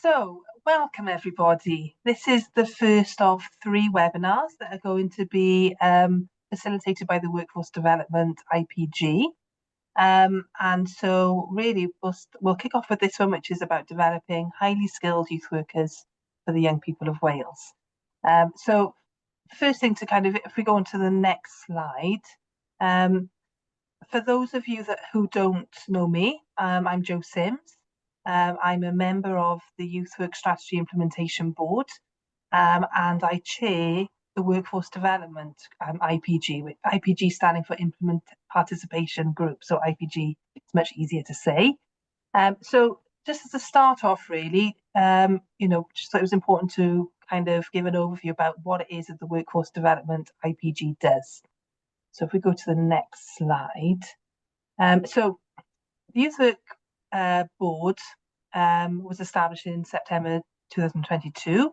So, welcome everybody. This is the first of 3 webinars that are going to be facilitated by the Workforce Development IPG. And so really we'll kick off with this one, which is about developing highly skilled youth workers for the young people of Wales. So first thing to if we go on to the next slide, for those of you who don't know me, I'm Jo Sims. I'm a member of the Youth Work Strategy Implementation Board, and I chair the Workforce Development IPG, with IPG standing for Implement Participation Group. So IPG, it's much easier to say. So just as a start off, really, just thought it was important to give an overview about what it is that the Workforce Development IPG does. So if we go to the next slide, so the Youth Work Board was established in September 2022,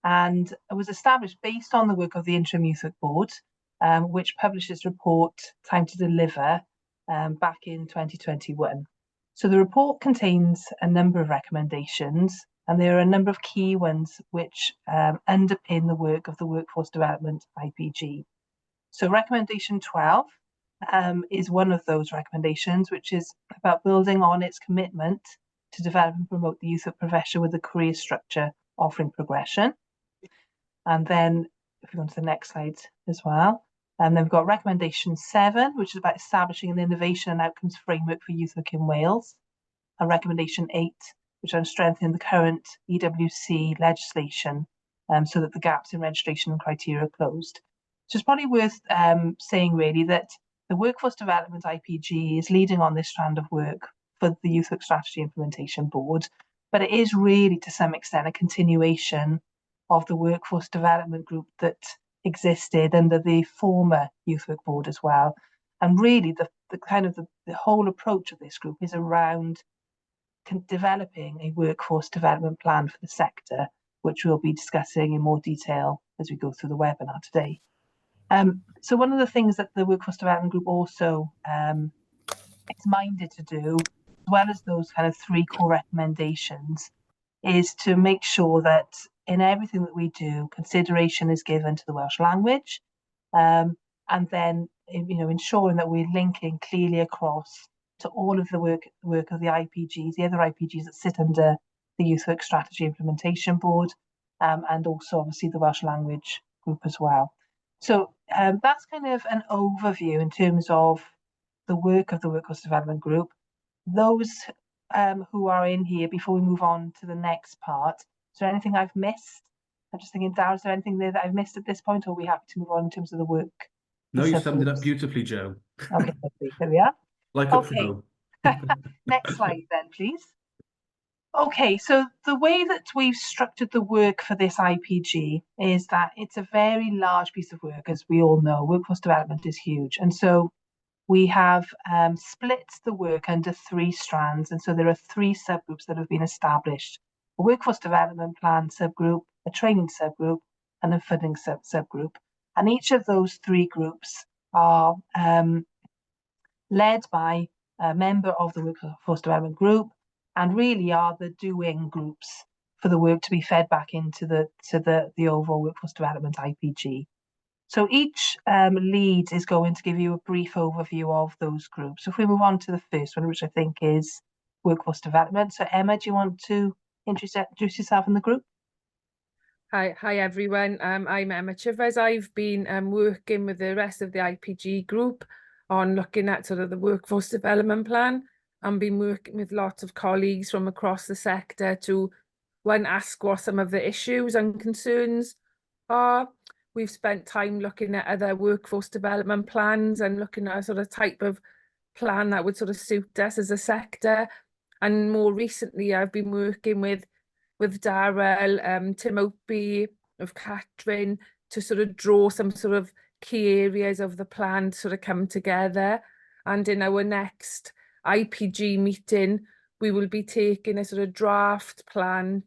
and it was established based on the work of the Interim Youth Work Board, which published its report Time to Deliver back in 2021. So the report contains a number of recommendations, and there are a number of key ones which underpin the work of the Workforce Development IPG. So recommendation 12 is one of those recommendations, which is about building on its commitment to develop and promote the youth work profession with a career structure offering progression. And then if we go on to the next slide as well, and then we've got recommendation 7, which is about establishing an innovation and outcomes framework for youth work in Wales, and recommendation 8, which on strengthening the current EWC legislation so that the gaps in registration and criteria are closed. So it's probably worth saying really that the Workforce Development IPG is leading on this strand of work for the Youth Work Strategy Implementation Board, but it is really to some extent a continuation of the Workforce Development Group that existed under the former Youth Work Board as well. And really the whole approach of this group is around developing a workforce development plan for the sector, which we'll be discussing in more detail as we go through the webinar today. So one of the things that the Workforce Development Group also is minded to do, as well as those 3 core recommendations, is to make sure that in everything that we do, consideration is given to the Welsh language, and then ensuring that we're linking clearly across to all of the work of the IPGs, the other IPGs that sit under the Youth Work Strategy Implementation Board, and also obviously the Welsh language group as well. So that's an overview in terms of the work of the Workforce Development Group. Those who are in here, before we move on to the next part, is there anything I've missed? I'm just thinking, Darren, is there anything there that I've missed at this point, or are we happy to move on in terms of the work? No, you summed it up beautifully, Jo. Okay, there we are. Like a pro. Next slide then, please. Okay, so the way that we've structured the work for this IPG is that it's a very large piece of work, as we all know. Workforce development is huge. And so we have split the work under 3 strands. And so there are 3 subgroups that have been established: a workforce development plan subgroup, a training subgroup, and a funding subgroup. And each of those 3 groups are led by a member of the Workforce Development Group, and really are the doing groups for the work to be fed back into the overall Workforce Development IPG. So each lead is going to give you a brief overview of those groups. So if we move on to the first one, which I think is Workforce Development. So Emma, do you want to introduce yourself in the group? Hi everyone. I'm Emma Chivers. I've been working with the rest of the IPG group on looking at sort of the workforce development plan, and been working with lots of colleagues from across the sector to ask what some of the issues and concerns are. We've spent time looking at other workforce development plans and looking at a sort of type of plan that would sort of suit us as a sector. And more recently, I've been working with Darrell, Tim Opie, of Catrin, to sort of draw some sort of key areas of the plan to sort of come together. And in our next IPG meeting, we will be taking a sort of draft plan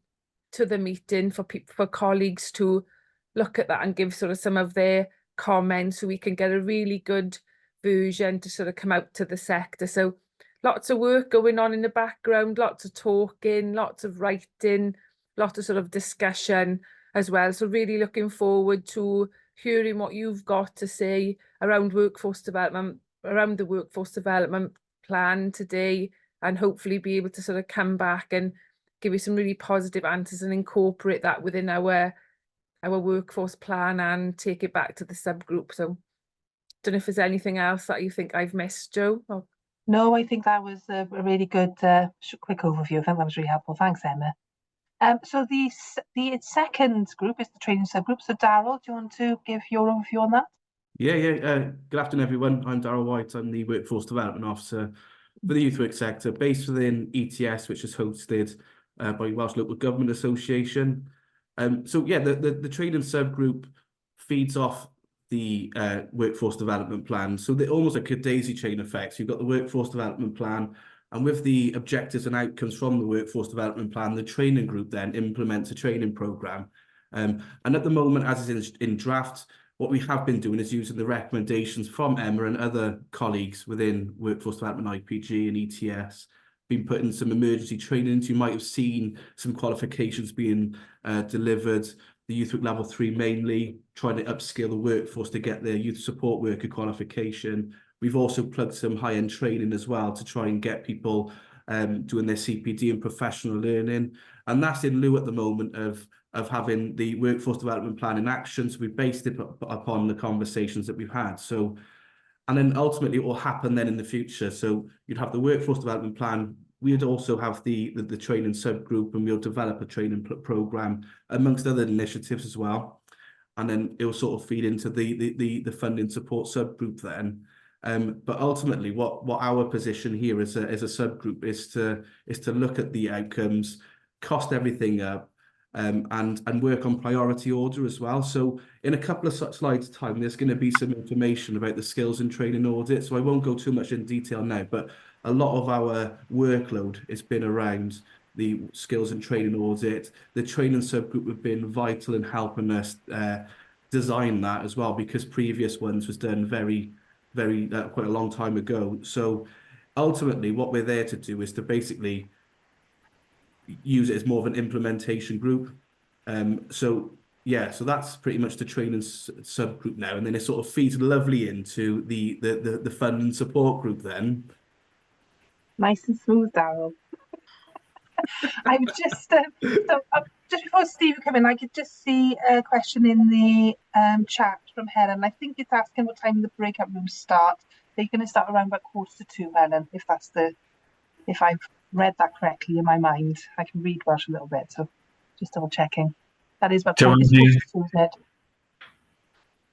to the meeting for colleagues to look at that and give sort of some of their comments, so we can get a really good version to sort of come out to the sector. So lots of work going on in the background, lots of talking, lots of writing, lot of sort of discussion as well. So really looking forward to hearing what you've got to say around workforce development, around the workforce development plan today, and hopefully be able to sort of come back and give you some really positive answers and incorporate that within our workforce plan and take it back to the subgroup. So don't know if there's anything else that you think I've missed, Jo? Or... No, I think that was a really good quick overview. I think that was really helpful. Thanks, Emma. So the second group is the training subgroup. So Daryl, do you want to give your overview on that? Yeah. Good afternoon, everyone. I'm Daryl White. I'm the Workforce Development Officer for the youth work sector, based within ETS, which is hosted by Welsh Local Government Association. So yeah, the training subgroup feeds off the workforce development plan. So they're almost like a daisy chain effect. So you've got the workforce development plan, and with the objectives and outcomes from the workforce development plan, the training group then implements a training programme. And at the moment, as is in draft, what we have been doing is using the recommendations from Emma and other colleagues within Workforce Development IPG and ETS, been putting some emergency training into. You might have seen some qualifications being delivered, the youth work level 3 mainly, trying to upskill the workforce to get their youth support worker qualification. We've also plugged some high-end training as well to try and get people doing their CPD and professional learning. And that's in lieu at the moment of having the workforce development plan in action. So we've based it upon the conversations that we've had. So, and then ultimately it will happen then in the future. So you'd have the workforce development plan. We'd also have the training subgroup, and we'll develop a training program amongst other initiatives as well. And then it will sort of feed into the funding support subgroup then. But ultimately, what our position here as a subgroup is to look at the outcomes, cost everything up, and work on priority order as well. So in a couple of slides time, there's going to be some information about the skills and training audit. So I won't go too much in detail now, but a lot of our workload has been around the skills and training audit. The training subgroup have been vital in helping us design that as well, because previous ones was done very quite a long time ago. So ultimately what we're there to do is to basically use it as more of an implementation group. So that's pretty much the training subgroup now, and then it sort of feeds lovely into the fund and support group then. Nice and smooth, Daryl. I'm just just before Steve come in, I could just see a question in the chat from Helen. I think it's asking what time the breakout rooms start. They're going to start around about 1:45, Helen, if I've read that correctly in my mind. I can read Welsh a little bit, so just double checking. That is about 10 to 2, isn't it?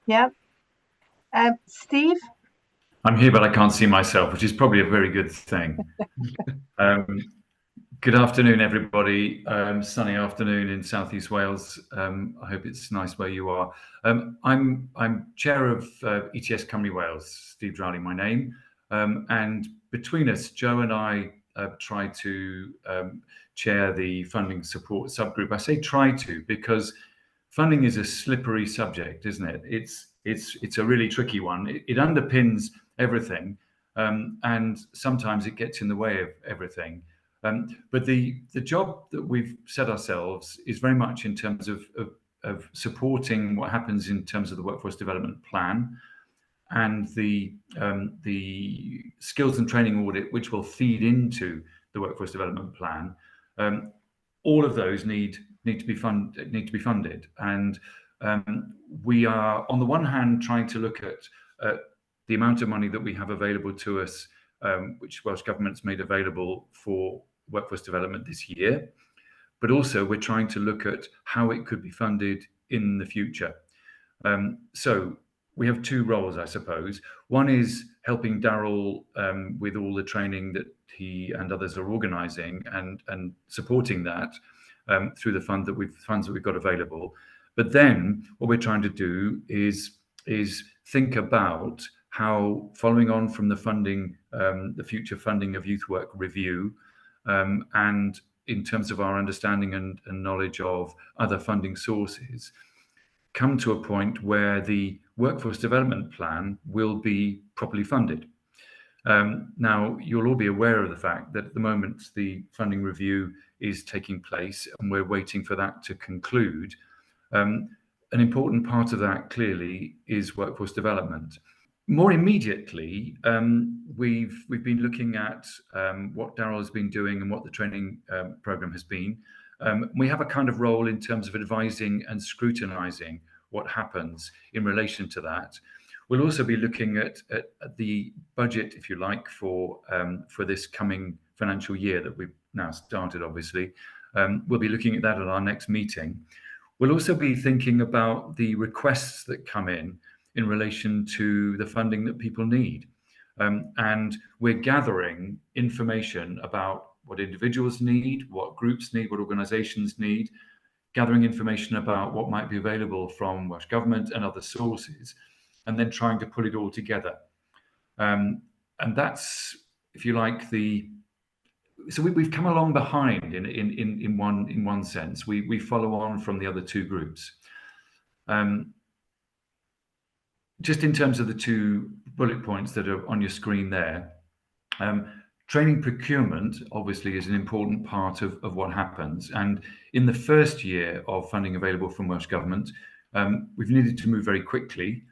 Yeah. Steve? I'm here, but I can't see myself, which is probably a very good thing. Good afternoon, everybody. Sunny afternoon in Southeast Wales. I hope it's nice where you are. I'm chair of ETS Cymru Wales, Steve Drowley, my name. And between us, Jo and I try to chair the funding support subgroup. I say try to because funding is a slippery subject, isn't it? It's a really tricky one. It underpins everything, and sometimes it gets in the way of everything. But the job that we've set ourselves is very much in terms of supporting what happens in terms of the workforce development plan and the skills and training audit, which will feed into the workforce development plan. All of those need to be funded, and we are on the one hand trying to look at the amount of money that we have available to us, which Welsh Government's made available for workforce development this year, but also we're trying to look at how it could be funded in the future. So we have two roles, I suppose. One is helping Daryl with all the training that he and others are organising and supporting that through the funds that we've got available. But then what we're trying to do is think about how, following on from the funding, the future funding of youth work review, and in terms of our understanding and knowledge of other funding sources, come to a point where the workforce development plan will be properly funded. Now, you'll all be aware of the fact that at the moment the funding review is taking place and we're waiting for that to conclude. An important part of that clearly is workforce development. More immediately, we've been looking at what Darryl has been doing and what the training program has been. We have a kind of role in terms of advising and scrutinising what happens in relation to that. We'll also be looking at the budget, if you like, for this coming financial year that we've now started, obviously. We'll be looking at that at our next meeting. We'll also be thinking about the requests that come in relation to the funding that people need. And we're gathering information about what individuals need, what groups need, what organisations need, gathering information about what might be available from Welsh Government and other sources, and then trying to pull it all together. And that's, if you like, so we've come along behind in one sense. We follow on from the other two groups. Just in terms of the two bullet points that are on your screen there, training procurement obviously is an important part of what happens. And in the first year of funding available from Welsh Government, we've needed to move very quickly.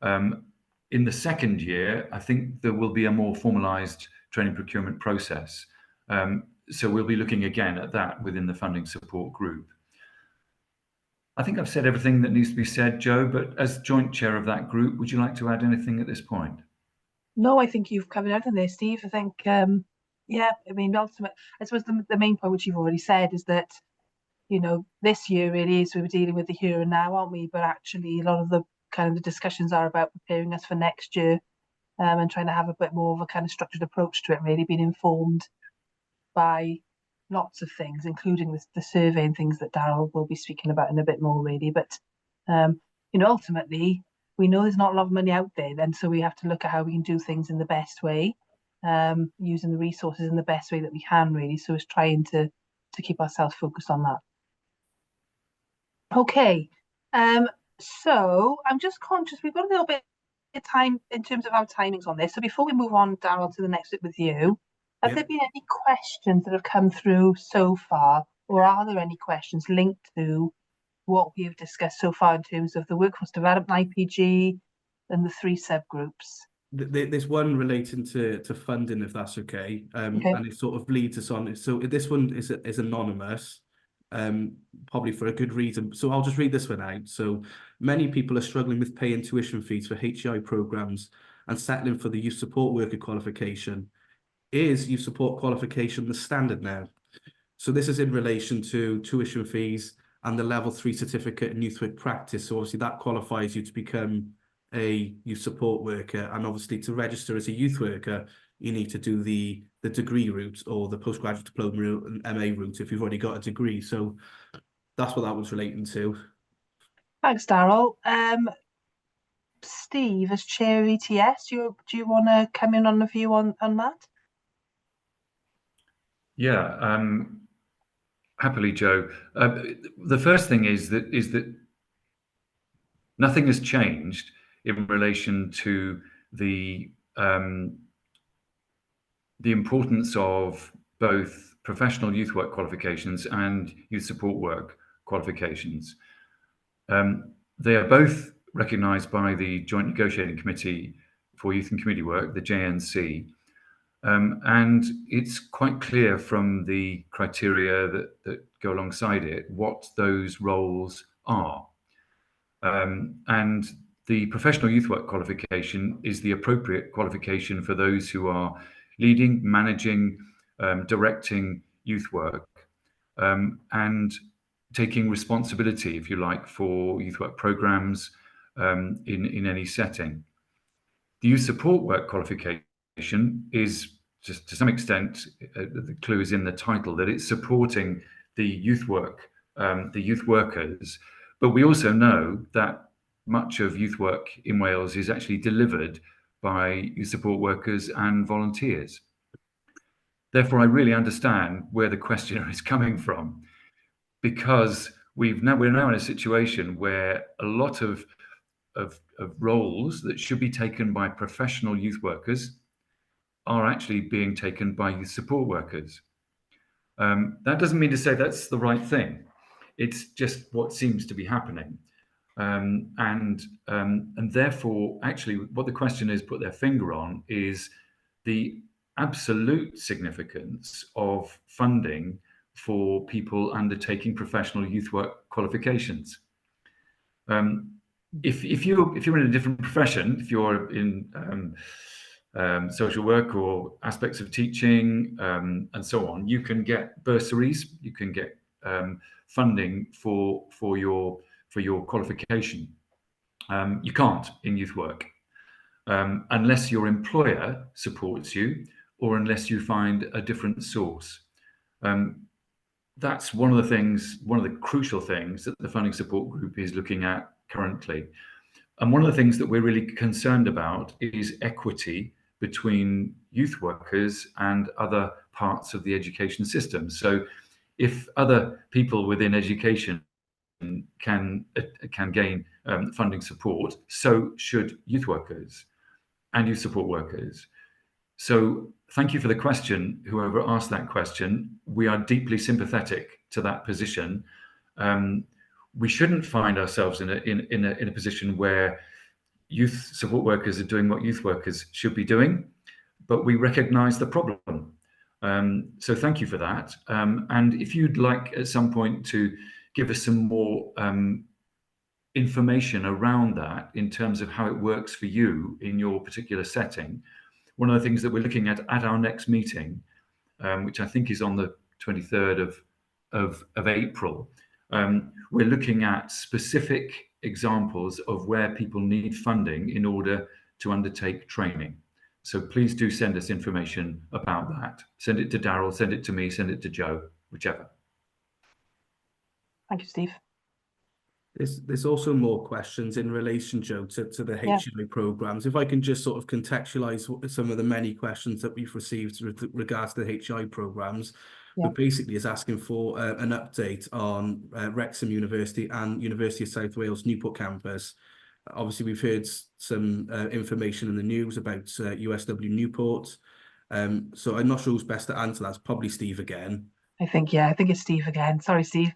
In the second year, I think there will be a more formalised training procurement process. So we'll be looking again at that within the funding support group. I think I've said everything that needs to be said, Joe, but as joint chair of that group, would you like to add anything at this point? No, I think you've covered everything there, Steve. I think, yeah, I mean, ultimately, I suppose the main point, which you've already said, is that, you know, this year really is, we were dealing with the here and now, aren't we? But actually, a lot of the kind of the discussions are about preparing us for next year, and trying to have a bit more of a kind of structured approach to it, really being informed by lots of things, including the survey and things that Darryl will be speaking about in a bit more, really. But, you know, ultimately, we know there's not a lot of money out there, then, so we have to look at how we can do things in the best way, using the resources in the best way that we can, really. So it's trying to keep ourselves focused on that. Okay, so I'm just conscious we've got a little bit of time in terms of our timings on this. So before we move on, Darryl, to the next bit with you, have there been any questions that have come through so far, or are there any questions linked to what we have discussed so far in terms of the workforce development IPG and the three subgroups? There's one relating to funding, if that's okay. And it sort of leads us on. So this one is anonymous, probably for a good reason. So I'll just read this one out. So many people are struggling with paying tuition fees for HEI programs and settling for the youth support worker qualification. Is youth support qualification the standard now? So this is in relation to tuition fees and the level 3 certificate in youth work practice. So obviously that qualifies you to become a youth support worker, and obviously to register as a youth worker, you need to do the degree route or the postgraduate diploma and MA route if you've already got a degree. So that's what that was relating to. Thanks, Darryl. Steve, as chair of ETS, do you want to come in on a view on that? Yeah, happily, Joe. The first thing is that nothing has changed in relation to the importance of both professional youth work qualifications and youth support work qualifications. They are both recognised by the Joint Negotiating Committee for Youth and Community Work, the JNC. And it's quite clear from the criteria that go alongside it what those roles are. And the professional youth work qualification is the appropriate qualification for those who are leading, managing, directing youth work, and taking responsibility, if you like, for youth work programs in any setting. The youth support work qualification is, just to some extent, the clue is in the title, that it's supporting the youth work, the youth workers. But we also know that much of youth work in Wales is actually delivered by youth support workers and volunteers. Therefore, I really understand where the questioner is coming from, because we're now in a situation where a lot of roles that should be taken by professional youth workers are actually being taken by youth support workers. That doesn't mean to say that's the right thing. It's just what seems to be happening. And therefore, actually, what the questioners put their finger on is the absolute significance of funding for people undertaking professional youth work qualifications. If you're in a different profession, if you're in social work or aspects of teaching and so on, you can get bursaries, you can get funding for your qualification. You can't in youth work unless your employer supports you or unless you find a different source. That's one of the crucial things that the funding support group is looking at currently. And one of the things that we're really concerned about is equity between youth workers and other parts of the education system. So if other people within education can gain funding support, so should youth workers and youth support workers. So thank you for the question, whoever asked that question. We are deeply sympathetic to that position. We shouldn't find ourselves in a position where youth support workers are doing what youth workers should be doing, but we recognize the problem. So thank you for that. And if you'd like at some point to give us some more information around that in terms of how it works for you in your particular setting, one of the things that we're looking at our next meeting, which I think is on the 23rd of April, we're looking at specific examples of where people need funding in order to undertake training. So please do send us information about that. Send it to Daryl, send it to me, send it to Joe, whichever. Thank you, Steve. There's also more questions in relation, Joe, to the HI programs. If I can just sort of contextualise some of the many questions that we've received with regards to the HI programs, but basically is asking for an update on Wrexham University and University of South Wales Newport campus. Obviously, we've heard some information in the news about USW Newport. So I'm not sure who's best to answer that. It's probably Steve again. I think it's Steve again. Sorry, Steve.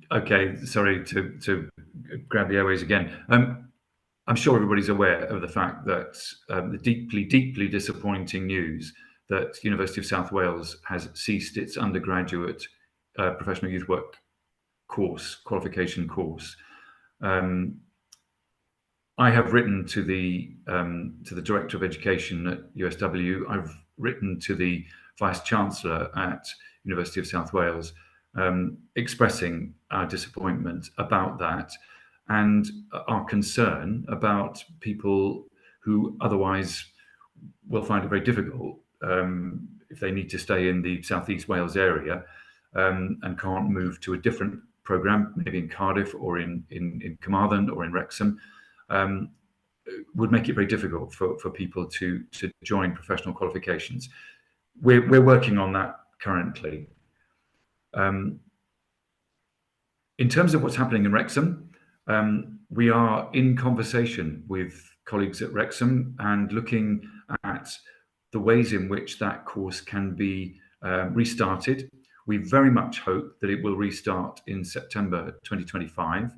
Okay, sorry to grab the airways again. I'm sure everybody's aware of the fact that the deeply disappointing news that University of South Wales has ceased its undergraduate professional youth work qualification course. I have written to the Director of Education at USW. I've written to the Vice Chancellor at University of South Wales, expressing our disappointment about that and our concern about people who otherwise will find it very difficult if they need to stay in the South East Wales area and can't move to a different programme, maybe in Cardiff or in Carmarthen or in Wrexham, would make it very difficult for people to join professional qualifications. We're working on that currently. In terms of what's happening in Wrexham, we are in conversation with colleagues at Wrexham and looking at the ways in which that course can be restarted. We very much hope that it will restart in September 2025.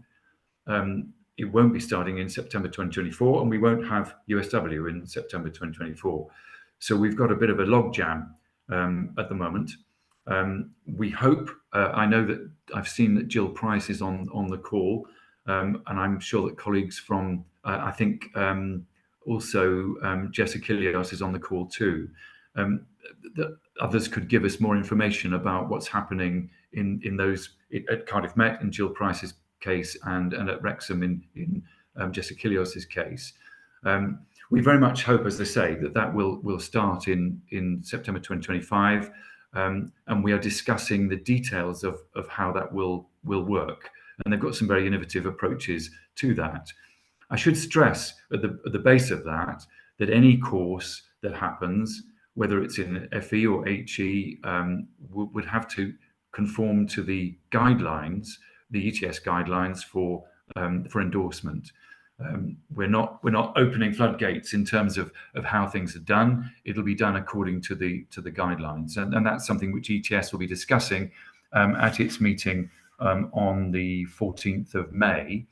It won't be starting in September 2024, and we won't have USW in September 2024. So we've got a bit of a logjam at the moment. We hope, I know that I've seen that Jill Price is on the call, and I'm sure that colleagues from, I think also Jessica Kilios is on the call too. That others could give us more information about what's happening in those at Cardiff Met in Jill Price's case and at Wrexham in Jessica Kilios's case. We very much hope, as I say, that will start in September 2025. And we are discussing the details of how that will work. And they've got some very innovative approaches to that. I should stress at the base of that any course that happens, whether it's in FE or HE, would have to conform to the guidelines, the ETS guidelines for endorsement. we're not opening floodgates in terms of how things are done. It'll be done according to the guidelines, and that's something which ETS will be discussing at its meeting on the 14th of May,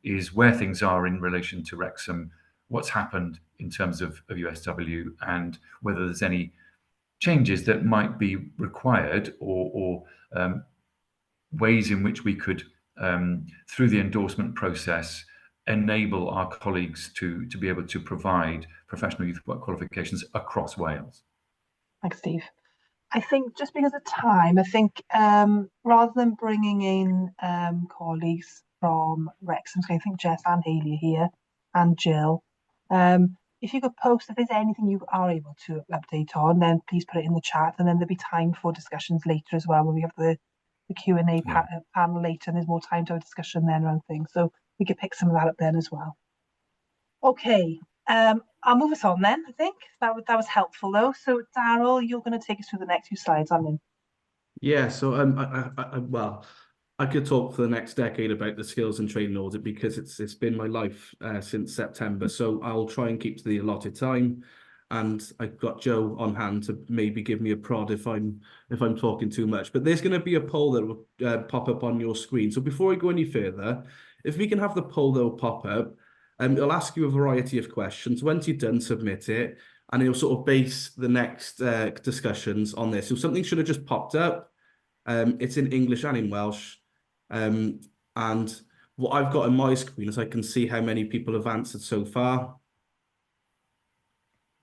is where things are in relation to Wrexham, what's happened in terms of USW, and whether there's any changes that might be required or ways in which we could, through the endorsement process, enable our colleagues to be able to provide professional youth work qualifications across Wales. Thanks, Steve. I think just because of time, I think rather than bringing in colleagues from Wrexham, so I think Jess and Hayley are here, and Jill, if you could post if there's anything you are able to update on, then please put it in the chat, and then there'll be time for discussions later as well when we have the Q&A panel later, and there's more time to have a discussion then around things. So we could pick some of that up then as well. Okay, I'll move us on then, I think. That was helpful though. So Daryl, you're going to take us through the next few slides, aren't you? Yeah, so well, I could talk for the next decade about the skills and training audit because it's been my life since September. So I'll try and keep to the allotted time. And I've got Joe on hand to maybe give me a prod if I'm talking too much. But there's going to be a poll that will pop up on your screen. So before we go any further, if we can have the poll that will pop up, it'll ask you a variety of questions. Once you're done, submit it, and it'll sort of base the next discussions on this. So something should have just popped up. It's in English and in Welsh. And what I've got on my screen is I can see how many people have answered so far.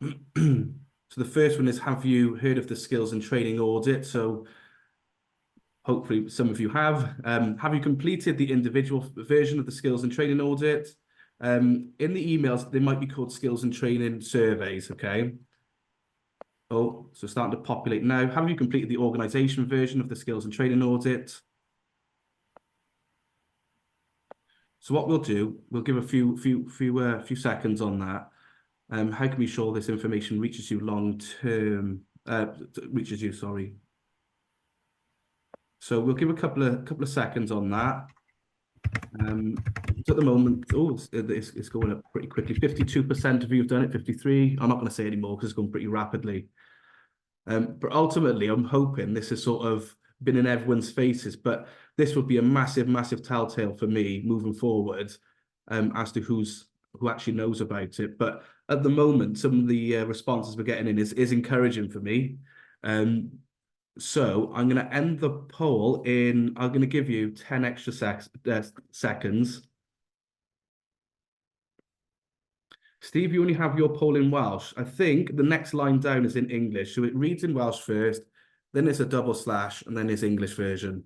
So the first one is, have you heard of the skills and training audit? So hopefully some of you have. Have you completed the individual version of the skills and training audit? In the emails, they might be called skills and training surveys, okay? Oh, so starting to populate now. Have you completed the organisation version of the skills and training audit? So what we'll do, we'll give a few seconds on that. How can we ensure this information reaches you long term? Sorry. So we'll give a couple of seconds on that. So at the moment, it's going up pretty quickly. 52% of you have done it. 53. I'm not going to say anymore because it's going pretty rapidly. But ultimately, I'm hoping this has sort of been in everyone's faces. But this would be a massive, massive telltale for me moving forward, as to who actually knows about it. But at the moment, some of the responses we're getting in is encouraging for me. So I'm going to end the poll in, I'm going to give you 10 extra seconds. Steve, you only have your poll in Welsh. I think the next line down is in English. So it reads in Welsh first, then there's a double slash, and then there's English version.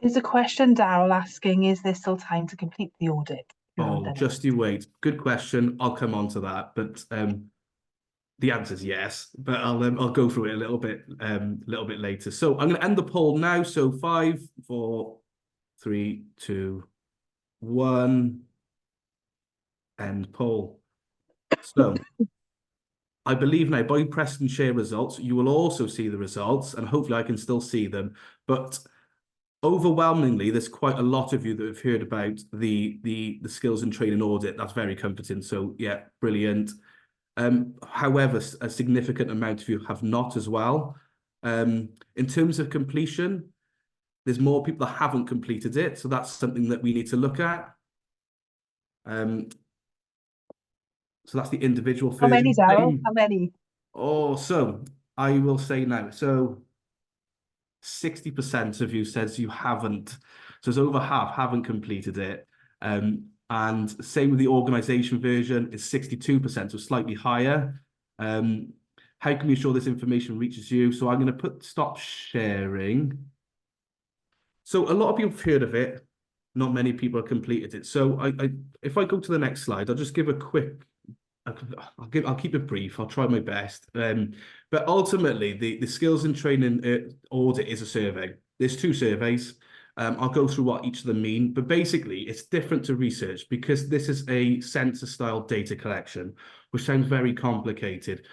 There's a question, Daryl, asking, is there still time to complete the audit? Oh, just you wait. Good question. I'll come on to that. But the answer is yes. But I'll go through it a little bit later. So I'm going to end the poll now. So 5, 4, 3, 2, 1. End poll. So I believe now by pressing share results, you will also see the results, and hopefully I can still see them. But overwhelmingly, there's quite a lot of you that have heard about the skills and training audit. That's very comforting. So yeah, brilliant. However, a significant amount of you have not as well. In terms of completion, there's more people that haven't completed it. So that's something that we need to look at. So that's the individual version. How many, Daryl? How many? Oh, so I will say now. So 60% of you says you haven't. So it's over half haven't completed it. And same with the organisation version is 62%, so slightly higher. How can we ensure this information reaches you? So I'm going to stop sharing. So a lot of people have heard of it. Not many people have completed it. So if I go to the next slide, I'll just give a quick. I'll keep it brief. I'll try my best. But ultimately, the skills and training audit is a survey. There's 2 surveys. I'll go through what each of them mean. But basically, it's different to research because this is a census-style data collection, which sounds very complicated.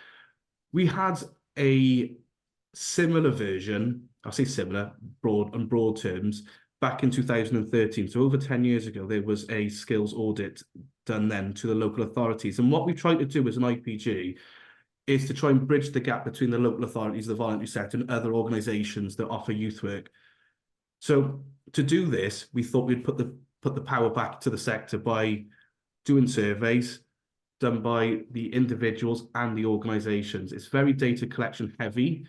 We had a similar version. I'll say similar, broad terms, back in 2013, so over 10 years ago, there was a skills audit done then to the local authorities. And what we try to do as an IPG is to try and bridge the gap between the local authorities, the voluntary sector, and other organisations that offer youth work. So to do this, we thought we'd put the power back to the sector by doing surveys done by the individuals and the organisations. It's very data collection heavy.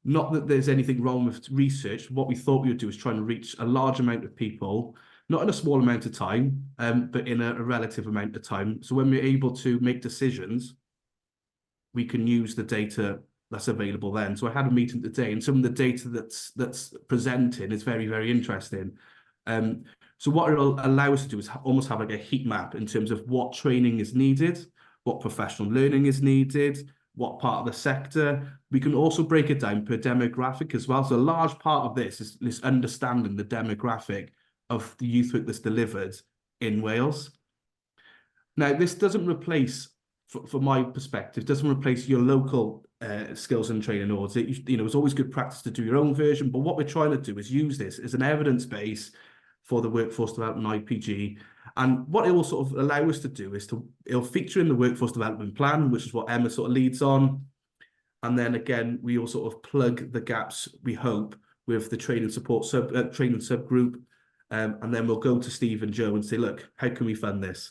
Not that there's anything wrong with research. What we thought we would do is try and reach a large amount of people, not in a small amount of time, but in a relative amount of time. So when we're able to make decisions, we can use the data that's available then. So I had a meeting today, and some of the data that's presenting is very, very interesting. So what it'll allow us to do is almost have like a heat map in terms of what training is needed, what professional learning is needed, what part of the sector. We can also break it down per demographic as well. So a large part of this is this understanding the demographic of the youth work that's delivered in Wales. Now, this doesn't replace, from my perspective, doesn't replace your local skills and training audit. You know, it's always good practice to do your own version, but what we're trying to do is use this as an evidence base for the workforce development IPG. And what it will sort of allow us to do is it'll feature in the workforce development plan, which is what Emma sort of leads on. And then again, we will sort of plug the gaps, we hope, with the training support training subgroup. And then we'll go to Steve and Joe and say, look, how can we fund this?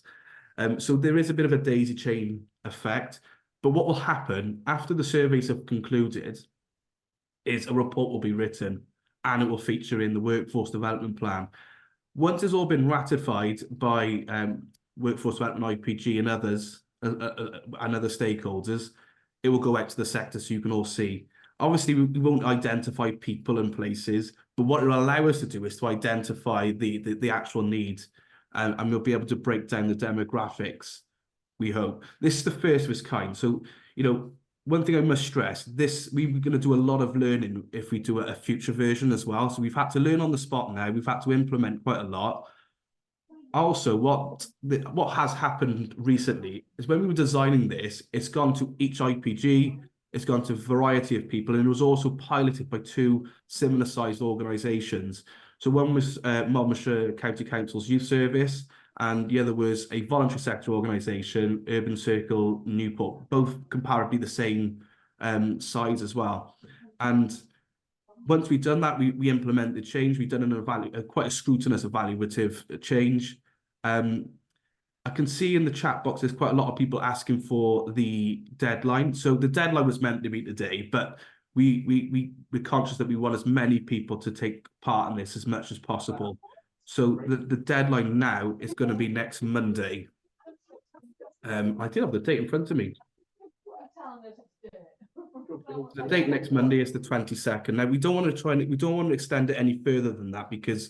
So there is a bit of a daisy chain effect, but what will happen after the surveys have concluded is a report will be written and it will feature in the workforce development plan. Once it's all been ratified by workforce development IPG and others and other stakeholders, it will go out to the sector so you can all see. Obviously, we won't identify people and places, but what it will allow us to do is to identify the actual need, and we'll be able to break down the demographics, we hope. This is the first of its kind. So, you know, one thing I must stress, we're going to do a lot of learning if we do a future version as well. So we've had to learn on the spot now. We've had to implement quite a lot. Also, what has happened recently is when we were designing this, it's gone to each IPG, it's gone to a variety of people, and it was also piloted by 2 similar-sized organisations. So one was Monmouthshire County Council's Youth Service, and the other was a voluntary sector organisation, Urban Circle Newport, both comparably the same size as well. And once we've done that, we implemented change. We've done quite a scrutinous evaluative change. I can see in the chat box there's quite a lot of people asking for the deadline. So the deadline was meant to be today, but we're conscious that we want as many people to take part in this as much as possible. So the deadline now is going to be next Monday. I did have the date in front of me. The date next Monday is the 22nd. Now we don't want to extend it any further than that, because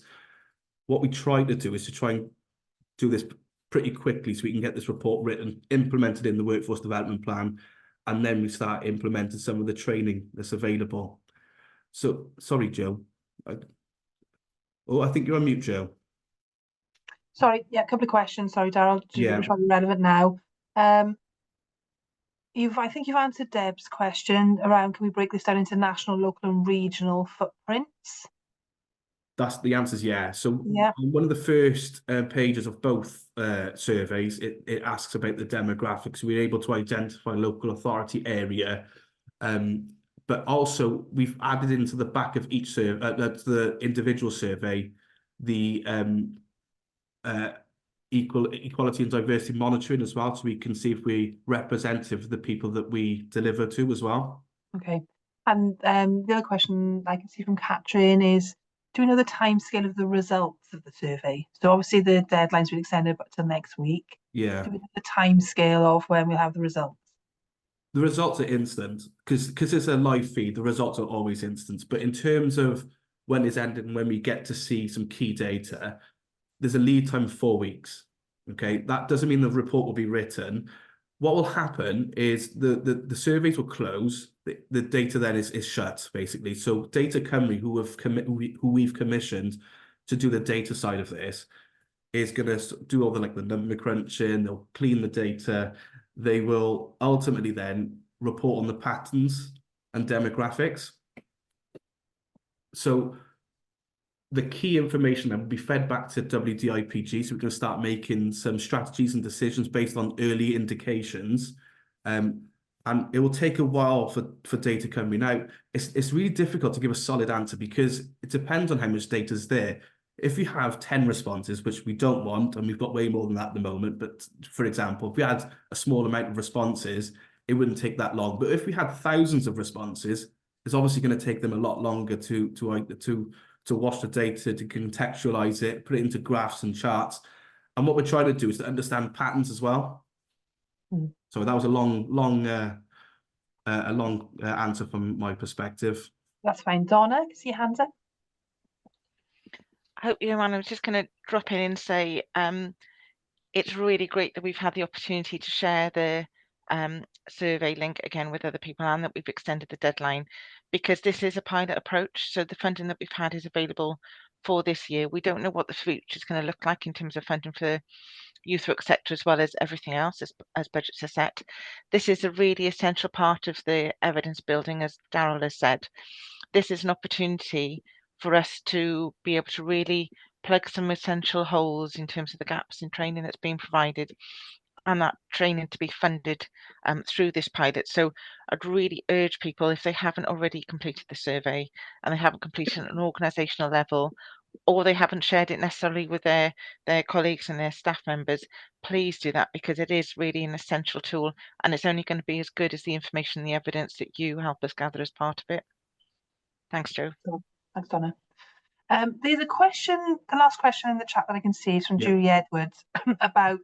what we try to do is to try and do this pretty quickly so we can get this report written, implemented in the workforce development plan, and then we start implementing some of the training that's available. So, sorry, Joe. I think you're on mute, Joe. Sorry, yeah, a couple of questions. Sorry, Daryl, Yeah. probably relevant now. I think you've answered Deb's question around, can we break this down into national, local and regional footprints? The answer is yeah. So yeah. On one of the first pages of both surveys, it asks about the demographics. We're able to identify local authority area, but also we've added into the back of each survey, the individual survey, the equality and diversity monitoring as well, so we can see if we're representative of the people that we deliver to as well. Okay. And the other question I can see from Catherine is, do we know the timescale of the results of the survey? So obviously the deadline's been extended till next week. Yeah. Do we know the timescale of when we'll have the results? The results are instant, because it's a live feed, the results are always instant. But in terms of when it's ended and when we get to see some key data, there's a lead time of 4 weeks. Okay, that doesn't mean the report will be written. What will happen is the surveys will close. The data then is shut, basically. So Data Cymru, who we've commissioned to do the data side of this, is going to do all the number crunching. They'll clean the data. They will ultimately then report on the patterns and demographics. So the key information then will be fed back to WDIPG, so we're going to start making some strategies and decisions based on early indications. And it will take a while for data coming out. It's really difficult to give a solid answer because it depends on how much data is there. If you have 10 responses, which we don't want, and we've got way more than that at the moment, but for example, if we had a small amount of responses, it wouldn't take that long. But if we had thousands of responses, it's obviously going to take them a lot longer to wash the data, to contextualize it, put it into graphs and charts. And what we're trying to do is to understand patterns as well. Mm. So that was a long answer from my perspective. That's fine. Donna, can see your hands up? I hope you mind. I was just going to drop in and say it's really great that we've had the opportunity to share the survey link again with other people, and that we've extended the deadline, because this is a pilot approach. So the funding that we've had is available for this year. We don't know what the future is going to look like in terms of funding for the youth work sector, as well as everything else as budgets are set. This is a really essential part of the evidence building, as Daryl has said. This is an opportunity for us to be able to really plug some essential holes in terms of the gaps in training that's being provided, and that training to be funded through this pilot. So I'd really urge people, if they haven't already completed the survey and they haven't completed at an organisational level, or they haven't shared it necessarily with their colleagues and their staff members, please do that, because it is really an essential tool, and it's only going to be as good as the information and the evidence that you help us gather as part of it. Thanks, Joe. Thanks, Donna. There's a question, the last question in the chat that I can see is from Julie Edwards about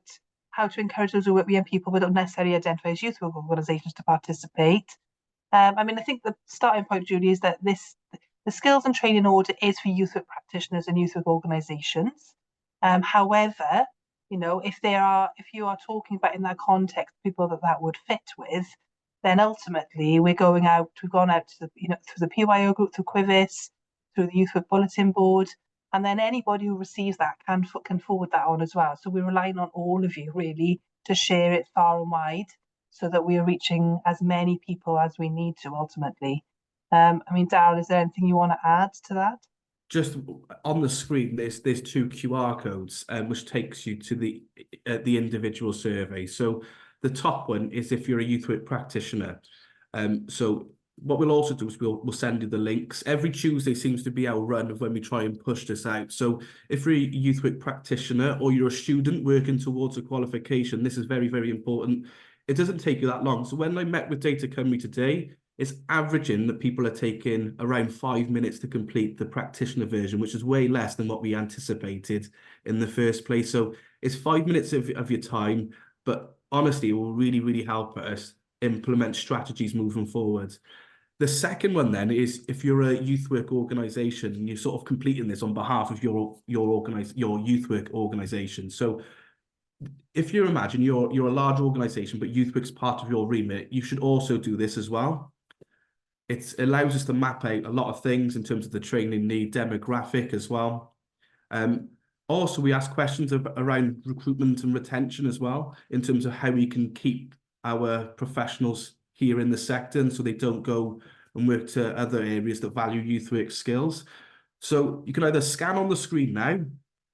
how to encourage those who work with young people but don't necessarily identify as youth work organisations to participate. I mean, I think the starting point, Julie, is that the skills and training order is for youth work practitioners and youth work organisations. However, you know, if you are talking about in that context people that would fit with, then ultimately we've gone out to the, you know, through the PYO group, through Quivis, through the Youth Work Bulletin Board, and then anybody who receives that can forward that on as well. So we're relying on all of you really to share it far and wide, so that we are reaching as many people as we need to ultimately. I mean, Daryl, is there anything you want to add to that? Just on the screen, there's 2 QR codes, which takes you to the individual survey. So the top one is if you're a youth work practitioner. So what we'll also do is we'll send you the links. Every Tuesday seems to be our run of when we try and push this out. So if you're a youth work practitioner or you're a student working towards a qualification, this is very, very important. It doesn't take you that long. So when I met with Data Cymru today, it's averaging that people are taking around 5 minutes to complete the practitioner version, which is way less than what we anticipated in the first place. So it's 5 minutes of your time, but honestly, it will really, really help us implement strategies moving forward. The second one then is if you're a youth work organisation and you're sort of completing this on behalf of your youth work organisation. So if you imagine you're a large organisation, but youth work's part of your remit, you should also do this as well. It allows us to map out a lot of things in terms of the training need, demographic as well. Also, we ask questions around recruitment and retention as well, in terms of how we can keep our professionals here in the sector, and so they don't go and work to other areas that value youth work skills. So you can either scan on the screen now,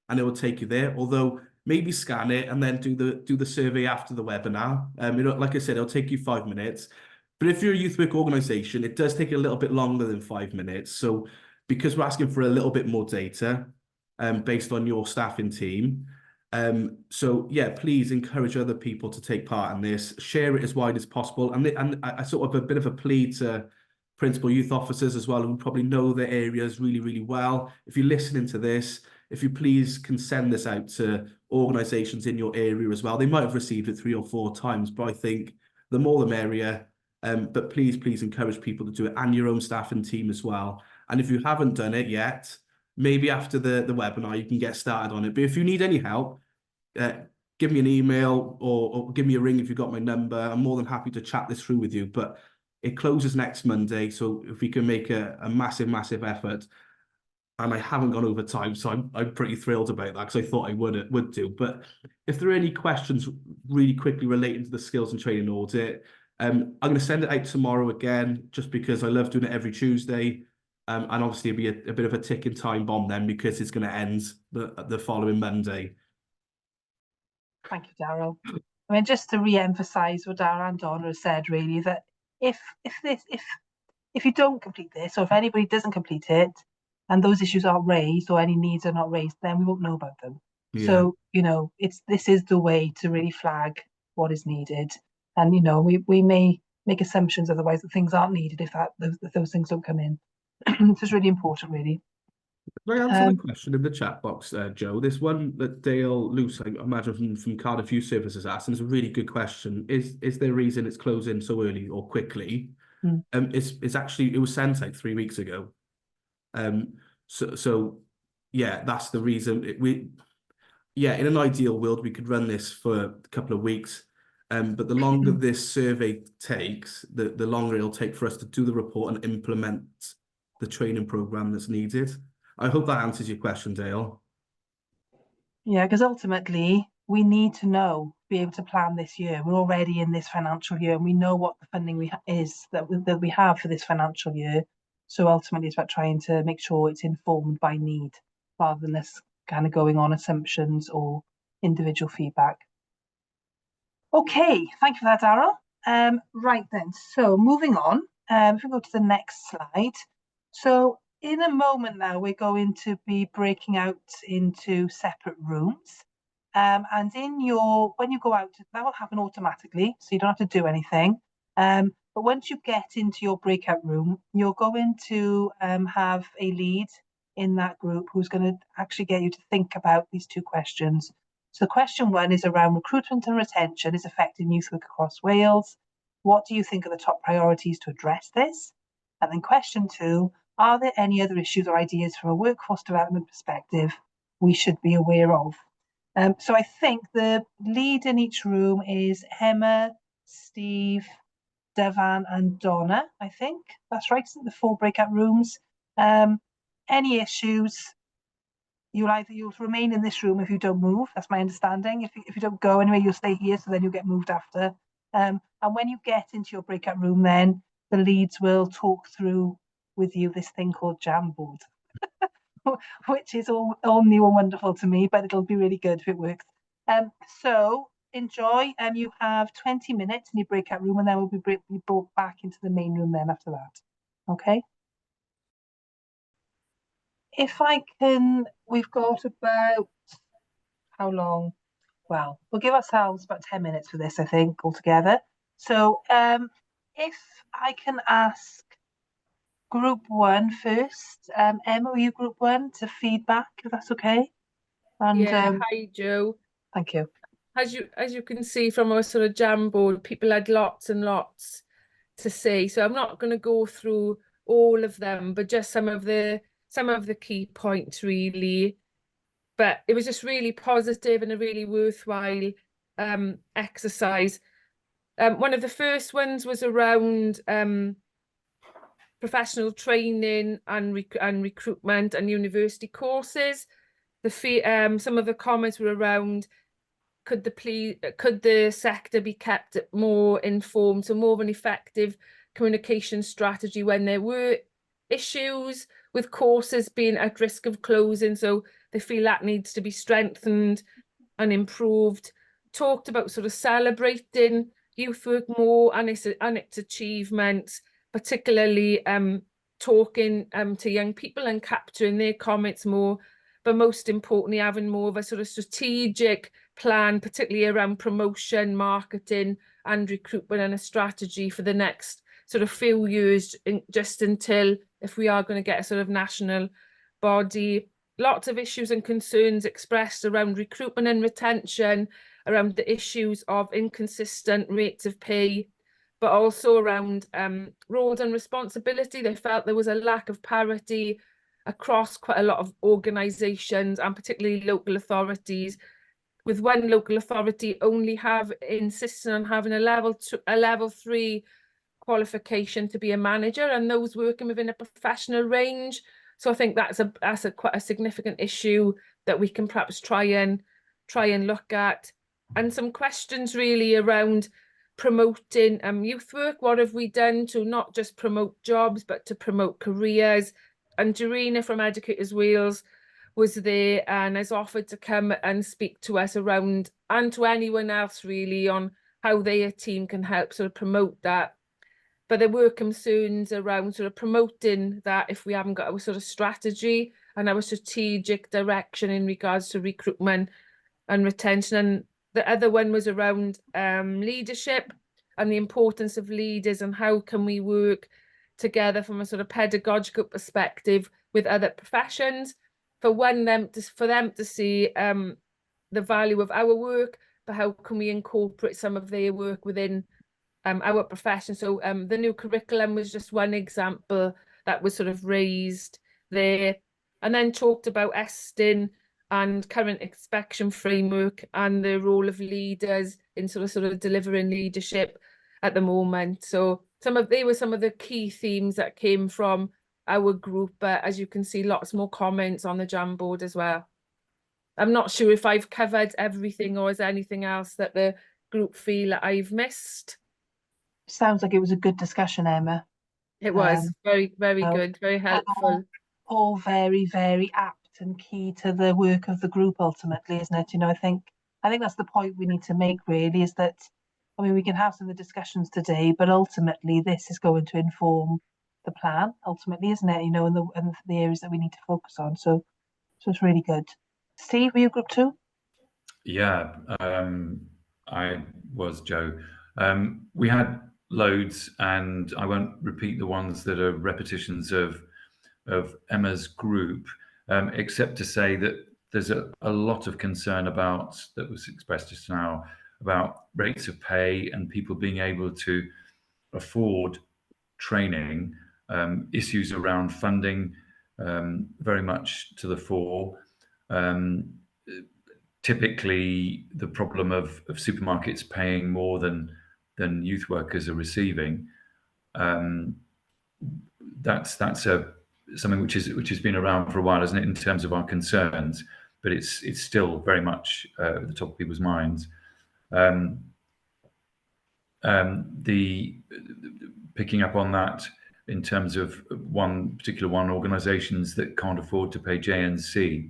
and it will take you there, although maybe scan it and then do the survey after the webinar. You know, like I said, it'll take you 5 minutes. But if you're a youth work organisation, it does take a little bit longer than 5 minutes. So because we're asking for a little bit more data based on your staffing team, so yeah, please encourage other people to take part in this, share it as wide as possible. And I sort of a bit of a plea to principal youth officers as well, who probably know their areas really, really well. If you're listening to this, if you please can send this out to organisations in your area as well. They might have received it 3 or 4 times, but I think the more the merrier. But please encourage people to do it, and your own staff and team as well. And if you haven't done it yet, maybe after the webinar, you can get started on it. But if you need any help, give me an email or give me a ring if you've got my number. I'm more than happy to chat this through with you. But it closes next Monday, so if we can make a massive effort, and I haven't gone over time, so I'm pretty thrilled about that, because I thought I would do. But if there are any questions really quickly relating to the skills and training audit, I'm going to send it out tomorrow again, just because I love doing it every Tuesday. And obviously it'll be a bit of a ticking time bomb then, because it's going to end the following Monday. Thank you, Daryl. I mean, just to re-emphasise what Daryl and Donna have said, really, that if you don't complete this, or if anybody doesn't complete it, and those issues aren't raised or any needs are not raised, then we won't know about them. Yeah. So, you know, this is the way to really flag what is needed. And, you know, we may make assumptions otherwise that things aren't needed if those things don't come in. So it's really important, really. Can I answer the question in the chat box, Joe? This one that Dale Luce, I imagine from Cardiff Youth Services asked, and it's a really good question. Is there a reason it's closing so early or quickly? It's actually, it was sent out 3 weeks ago. So yeah, that's the reason. In an ideal world, we could run this for a couple of weeks. But the longer this survey takes, the longer it'll take for us to do the report and implement the training program that's needed. I hope that answers your question, Dale. Yeah, because ultimately we need to be able to plan this year. We're already in this financial year, and we know what the funding that we have for this financial year. So ultimately, it's about trying to make sure it's informed by need, rather than us kind of going on assumptions or individual feedback. Okay, thank you for that, Daryl. Right then, so moving on, if we go to the next slide. So in a moment now, we're going to be breaking out into separate rooms. And when you go out, that will happen automatically, so you don't have to do anything. But once you get into your breakout room, you're going to have a lead in that group who's going to actually get you to think about these two questions. So question one is around recruitment and retention is affecting youth work across Wales. What do you think are the top priorities to address this? And then question two, are there any other issues or ideas from a workforce development perspective we should be aware of? So I think the lead in each room is Emma, Steve, Devan and Donna, I think. That's right, the 4 breakout rooms. Any issues, you'll remain in this room if you don't move. That's my understanding. If you don't go anywhere, you'll stay here, so then you'll get moved after. And when you get into your breakout room, then the leads will talk through with you this thing called Jamboard, which is all new and wonderful to me, but it'll be really good if it works. So enjoy. You have 20 minutes in your breakout room, and then we'll be brought back into the main room then after that. Okay. If I can, we've got about, how long? Well, we'll give ourselves about 10 minutes for this, I think, altogether. So if I can ask Group 1 first. Emma, are you Group 1 to feedback, if that's okay? And, yeah, hi Joe. Thank you. As you can see from our sort of Jamboard, people had lots and lots to say. So I'm not going to go through all of them, but just some of the key points really. But it was just really positive and a really worthwhile exercise. One of the first ones was around professional training and recruitment and university courses. Some of the comments were around could the sector be kept more informed, so more of an effective communication strategy when there were issues with courses being at risk of closing, so they feel that needs to be strengthened and improved. Talked about sort of celebrating youth work more and its achievements, particularly talking to young people and capturing their comments more, but most importantly having more of a sort of strategic plan, particularly around promotion, marketing and recruitment, and a strategy for the next sort of few years, just until if we are going to get a sort of national body. Lots of issues and concerns expressed around recruitment and retention, around the issues of inconsistent rates of pay, but also around roles and responsibility. They felt there was a lack of parity across quite a lot of organisations and particularly local authorities, with one local authority only insisting on having a level 3 qualification to be a manager, and those working within a professional range. So I think that's quite a significant issue that we can perhaps try and look at. And some questions really around promoting youth work. What have we done to not just promote jobs, but to promote careers, and Dorina from Educators Wales was there and has offered to come and speak to us around, and to anyone else really, on how their team can help sort of promote that. But there were concerns around sort of promoting that if we haven't got our sort of strategy and our strategic direction in regards to recruitment and retention. And the other one was around leadership and the importance of leaders, and how can we work together from a sort of pedagogical perspective with other professions for them to see the value of our work, but how can we incorporate some of their work within our profession. So the new curriculum was just one example that was sort of raised there, and then talked about Estin and current inspection framework and the role of leaders in sort of delivering leadership at the moment. So they were some of the key themes that came from our group, but as you can see, lots more comments on the Jamboard as well. I'm not sure if I've covered everything, or is there anything else that the group feel that I've missed? Sounds like it was a good discussion, Emma. It was very, very good, very helpful. All very, very apt and key to the work of the group ultimately, isn't it? You know, I think that's the point we need to make really, is that, I mean, we can have some of the discussions today, but ultimately this is going to inform the plan ultimately, isn't it? You know, and the areas that we need to focus on. So it's really good. Steve, were you group 2? Yeah, I was, Joe. We had loads, and I won't repeat the ones that are repetitions of Emma's group, except to say that there's a lot of concern that was expressed just now about rates of pay and people being able to afford training, issues around funding very much to the fore. Typically, the problem of supermarkets paying more than youth workers are receiving. That's something which has been around for a while, isn't it, in terms of our concerns? But it's still very much at the top of people's minds. The picking up on that in terms of one organisations that can't afford to pay J&C,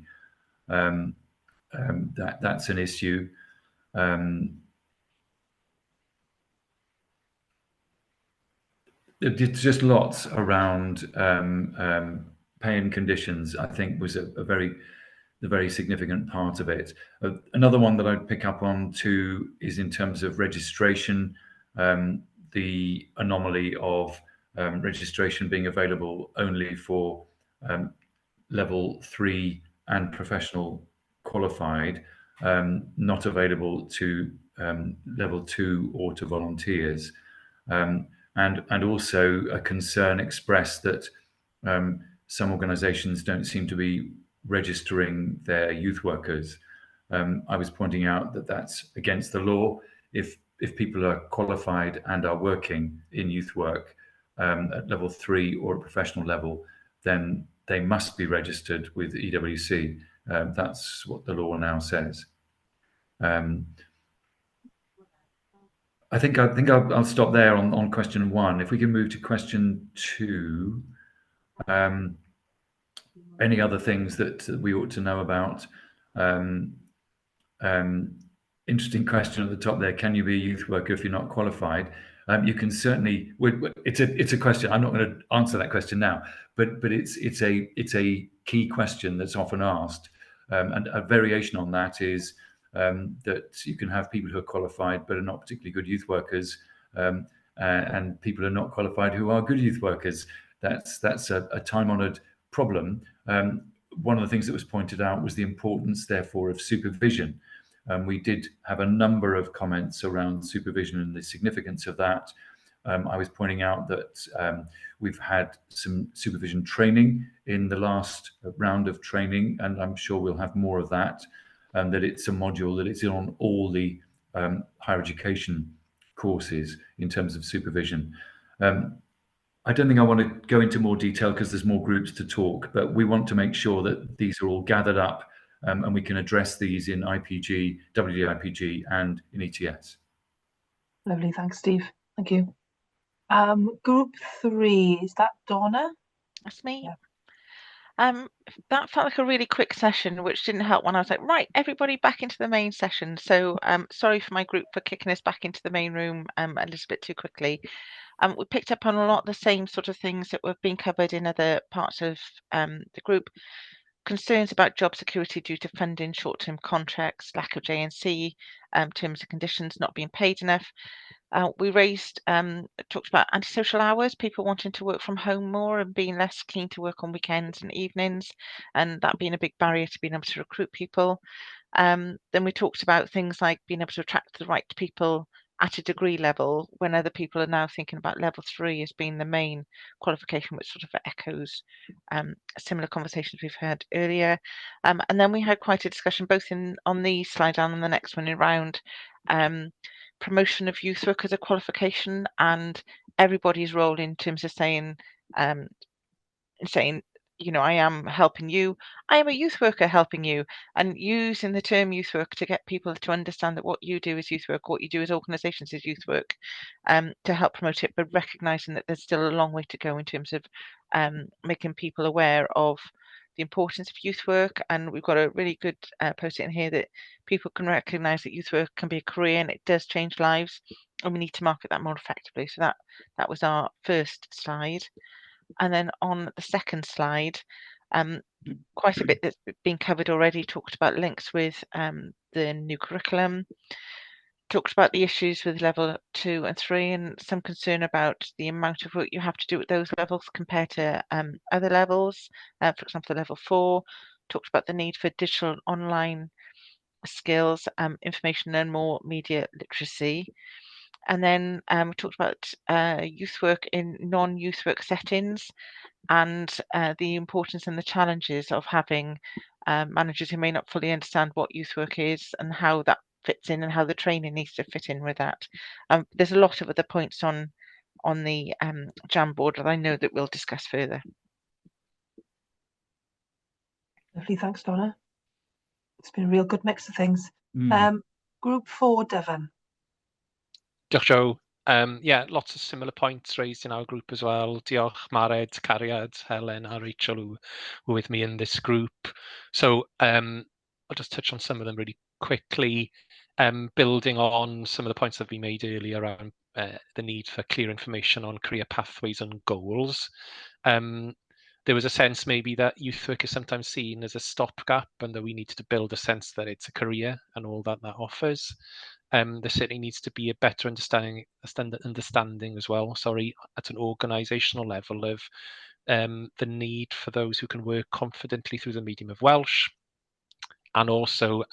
that's an issue. It's just lots around pay and conditions, I think, was the very significant part of it. Another one that I'd pick up on too is in terms of registration, the anomaly of registration being available only for level 3 and professional qualified, not available to level 2 or to volunteers. And also a concern expressed that some organisations don't seem to be registering their youth workers. I was pointing out that that's against the law. If people are qualified and are working in youth work at level 3 or a professional level, then they must be registered with EWC. That's what the law now says. I think I'll stop there on question 1. If we can move to question 2, any other things that we ought to know about? Interesting question at the top there. Can you be a youth worker if you're not qualified? You can certainly. It's a question. I'm not going to answer that question now, but it's a key question that's often asked, and a variation on that is that you can have people who are qualified but are not particularly good youth workers, and people who are not qualified who are good youth workers. That's a time-honoured problem. One of the things that was pointed out was the importance, therefore, of supervision. We did have a number of comments around supervision and the significance of that. I was pointing out that we've had some supervision training in the last round of training, and I'm sure we'll have more of that, and that it's a module that it's on all the higher education courses in terms of supervision. I don't think I want to go into more detail because there's more groups to talk, but we want to make sure that these are all gathered up and we can address these in IPG, WDIPG, and in ETS. Lovely, thanks, Steve. Thank you. Group 3, is that Donna? That's me. That felt like a really quick session, which didn't help when I was like, right, everybody back into the main session. So sorry for my group for kicking us back into the main room a little bit too quickly. We picked up on a lot of the same sort of things that were being covered in other parts of the group. Concerns about job security due to funding, short-term contracts, lack of J&C, terms and conditions not being paid enough. We talked about antisocial hours, people wanting to work from home more and being less keen to work on weekends and evenings, and that being a big barrier to being able to recruit people. Then we talked about things like being able to attract the right people at a degree level when other people are now thinking about level 3 as being the main qualification, which sort of echoes similar conversations we've had earlier. And then we had quite a discussion both on the slide and on the next one around promotion of youth work as a qualification and everybody's role in terms of saying, you know, I am helping you. I am a youth worker helping you, and using the term youth work to get people to understand that what you do is youth work, what you do as organisations is youth work, to help promote it, but recognising that there's still a long way to go in terms of making people aware of the importance of youth work. And we've got a really good post in here that people can recognise that youth work can be a career and it does change lives, and we need to market that more effectively. So that was our first slide. And then on the second slide, quite a bit that's been covered already, talked about links with the new curriculum, talked about the issues with level 2 and 3 and some concern about the amount of work you have to do at those levels compared to other levels. For example, level 4, talked about the need for digital online skills, information and more media literacy. And then we talked about youth work in non-youth work settings and the importance and the challenges of having managers who may not fully understand what youth work is and how that fits in and how the training needs to fit in with that. There's a lot of other points on the Jamboard that I know that we'll discuss further. Lovely, thanks, Donna. It's been a real good mix of things. Group 4, Dyfan. Diolch, Joe. Yeah, lots of similar points raised in our group as well. Diolch, Mared, Cariad, Helen, and Rachel who were with me in this group. So I'll just touch on some of them really quickly. Building on some of the points that we made earlier around the need for clear information on career pathways and goals. There was a sense maybe that youth work is sometimes seen as a stopgap and that we need to build a sense that it's a career and all that offers. There certainly needs to be a better understanding as well, at an organisational level of the need for those who can work confidently through the medium of Welsh, and also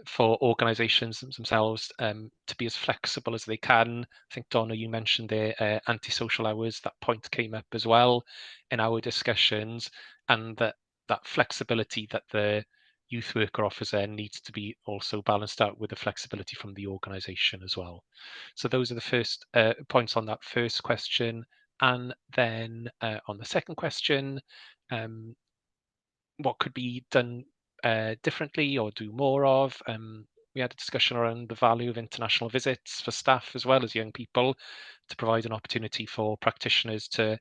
for organisations themselves to be as flexible as they can. I think, Donna, you mentioned there antisocial hours. That point came up as well in our discussions, and that flexibility that the youth worker offers there needs to be also balanced out with the flexibility from the organisation as well. So those are the first points on that first question. And then on the second question, what could be done differently or do more of? We had a discussion around the value of international visits for staff as well as young people to provide an opportunity for practitioners to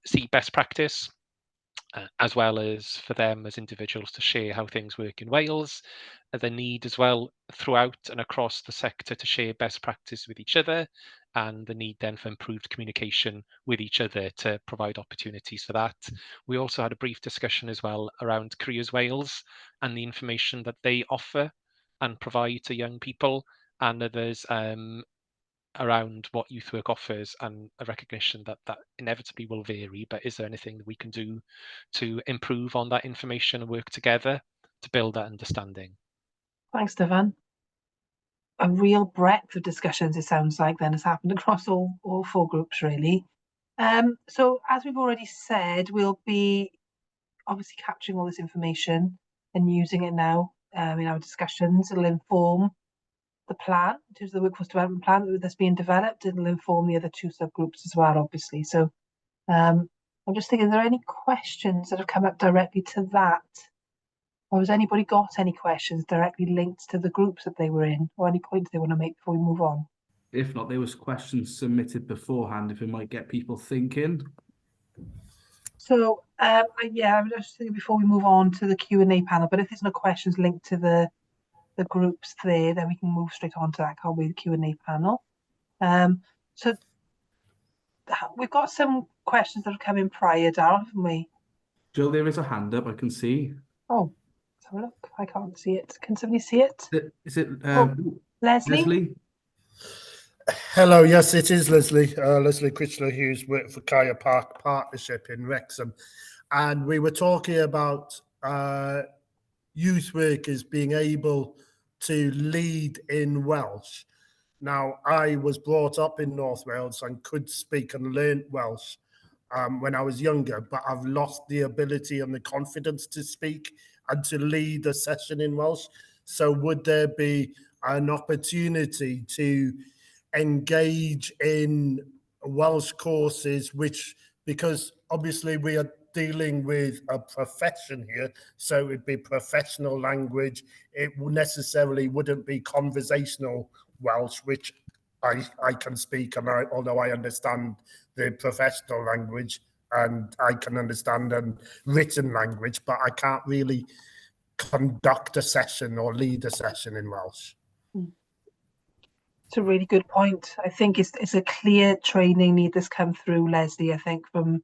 see best practice, as well as for them as individuals to share how things work in Wales. The need as well throughout and across the sector to share best practice with each other, and the need then for improved communication with each other to provide opportunities for that. We also had a brief discussion as well around Careers Wales and the information that they offer and provide to young people and others around what youth work offers, and a recognition that inevitably will vary, but is there anything that we can do to improve on that information and work together to build that understanding? Thanks, Dyfan. A real breadth of discussions, it sounds like, then has happened across all 4 groups, really. So as we've already said, we'll be obviously capturing all this information and using it now in our discussions. It'll inform the plan, in terms of the workforce development plan that's being developed. It'll inform the other 2 subgroups as well, obviously. So I'm just thinking, are there any questions that have come up directly to that? Or has anybody got any questions directly linked to the groups that they were in, or any points they want to make before we move on? If not, there was questions submitted beforehand if it might get people thinking. So, yeah, I'm just thinking before we move on to the Q&A panel, but if there's no questions linked to the groups there, then we can move straight on to that, can't we, the Q&A panel. So we've got some questions that have come in prior, Darryl, haven't we? Jill, there is a hand up, I can see. Oh, let's have a look. I can't see it. Can somebody see it? Is it Leslie? Leslie? Hello, yes, it is Leslie. Leslie Critchlow, who's worked for Kaya Park Partnership in Wrexham. And we were talking about youth workers being able to lead in Welsh. Now, I was brought up in North Wales and could speak and learn Welsh when I was younger, but I've lost the ability and the confidence to speak and to lead a session in Welsh. So would there be an opportunity to engage in Welsh courses, which, because obviously we are dealing with a profession here, so it'd be professional language. It necessarily wouldn't be conversational Welsh, which I can speak, and although I understand the professional language and I can understand written language, but I can't really conduct a session or lead a session in Welsh. It's a really good point. I think it's a clear training need that's come through, Leslie, I think, from,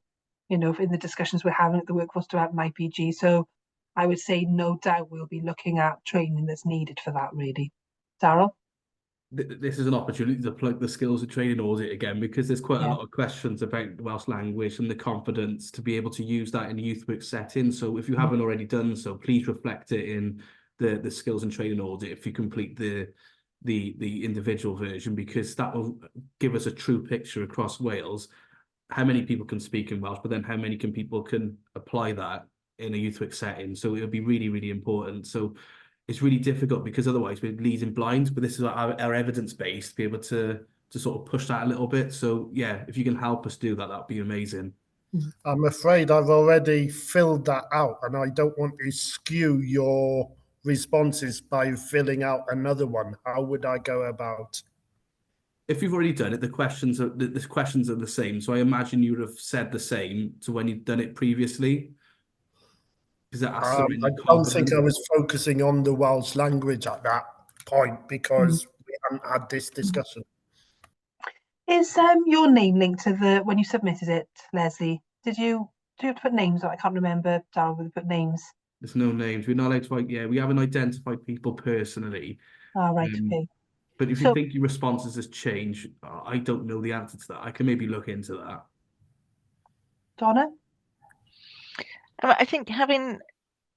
in the discussions we're having at the Workforce Development IPG. So I would say no doubt we'll be looking at training that's needed for that, really. Darryl? This is an opportunity to plug the skills of training audit again, because there's quite a lot of questions about the Welsh language and the confidence to be able to use that in a youth work setting. So if you haven't already done so, please reflect it in the skills and training audit if you complete the individual version, because that will give us a true picture across Wales, how many people can speak in Welsh, but then how many people can apply that in a youth work setting. So it would be really, really important. So it's really difficult because otherwise we're leading blind, but this is our evidence base to be able to sort of push that a little bit. So yeah, if you can help us do that, that'd be amazing. I'm afraid I've already filled that out, and I don't want to skew your responses by filling out another one. How would I go about? If you've already done it, the questions are the same. So I imagine you would have said the same to when you've done it previously. I don't think I was focusing on the Welsh language at that point because we hadn't had this discussion. Is your name linked to when you submitted it, Leslie? Do you have to put names? I can't remember, Darryl, whether you put names. There's no names. We're not allowed to. We haven't identified people personally. Oh, right, okay. But if you think your responses has changed, I don't know the answer to that. I can maybe look into that. Donna? I think having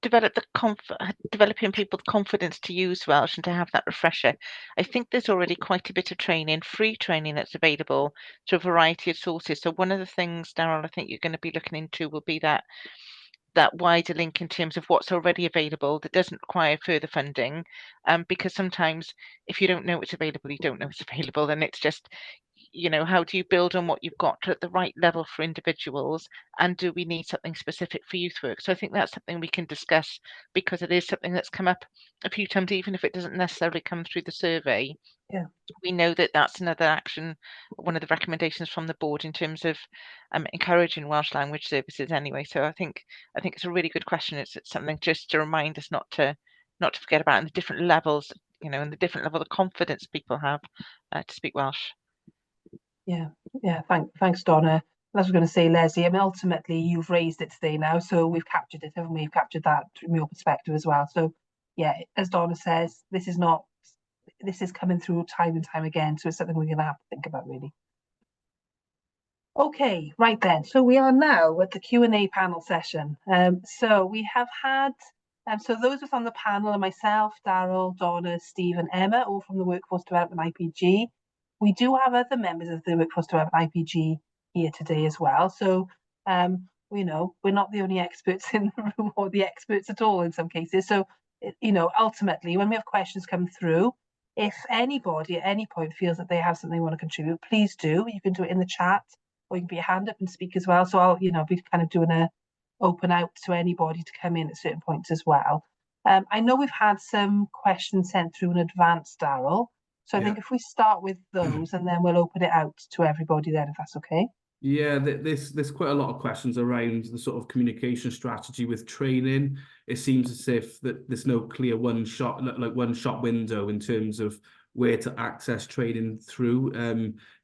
developing people's confidence to use Welsh and to have that refresher, I think there's already quite a bit of training, free training that's available to a variety of sources. So one of the things, Darryl, I think you're going to be looking into will be that wider link in terms of what's already available that doesn't require further funding, because sometimes if you don't know it's available, you don't know it's available, and it's just, how do you build on what you've got at the right level for individuals, and do we need something specific for youth work? So I think that's something we can discuss, because it is something that's come up a few times, even if it doesn't necessarily come through the survey. Yeah, we know that that's another action, one of the recommendations from the board in terms of encouraging Welsh language services anyway. So I think it's a really good question. It's something just to remind us not to forget about, and the different levels, and the different level of confidence people have to speak Welsh. Yeah. Thanks, Donna. As I was going to say, Leslie, ultimately you've raised it today now, so we've captured it, haven't we? We've captured that from your perspective as well. So yeah, as Donna says, this is coming through time and time again, so it's something we're going to have to think about, really. Okay, right then. So we are now at the Q&A panel session. So we have had, so those of us on the panel are myself, Darryl, Donna, Steve and Emma, all from the Workforce Development IPG. We do have other members of the Workforce Development IPG here today as well. So, we're not the only experts in the room, or the experts at all in some cases. So, ultimately, when we have questions come through, if anybody at any point feels that they have something they want to contribute, please do. You can do it in the chat, or you can put your hand up and speak as well. So I'll, be kind of doing a open out to anybody to come in at certain points as well. I know we've had some questions sent through in advance, Darryl. So I think if we start with those and then we'll open it out to everybody then, if that's okay. Yeah, there's quite a lot of questions around the sort of communication strategy with training. It seems as if that there's no clear one shot window in terms of where to access training through.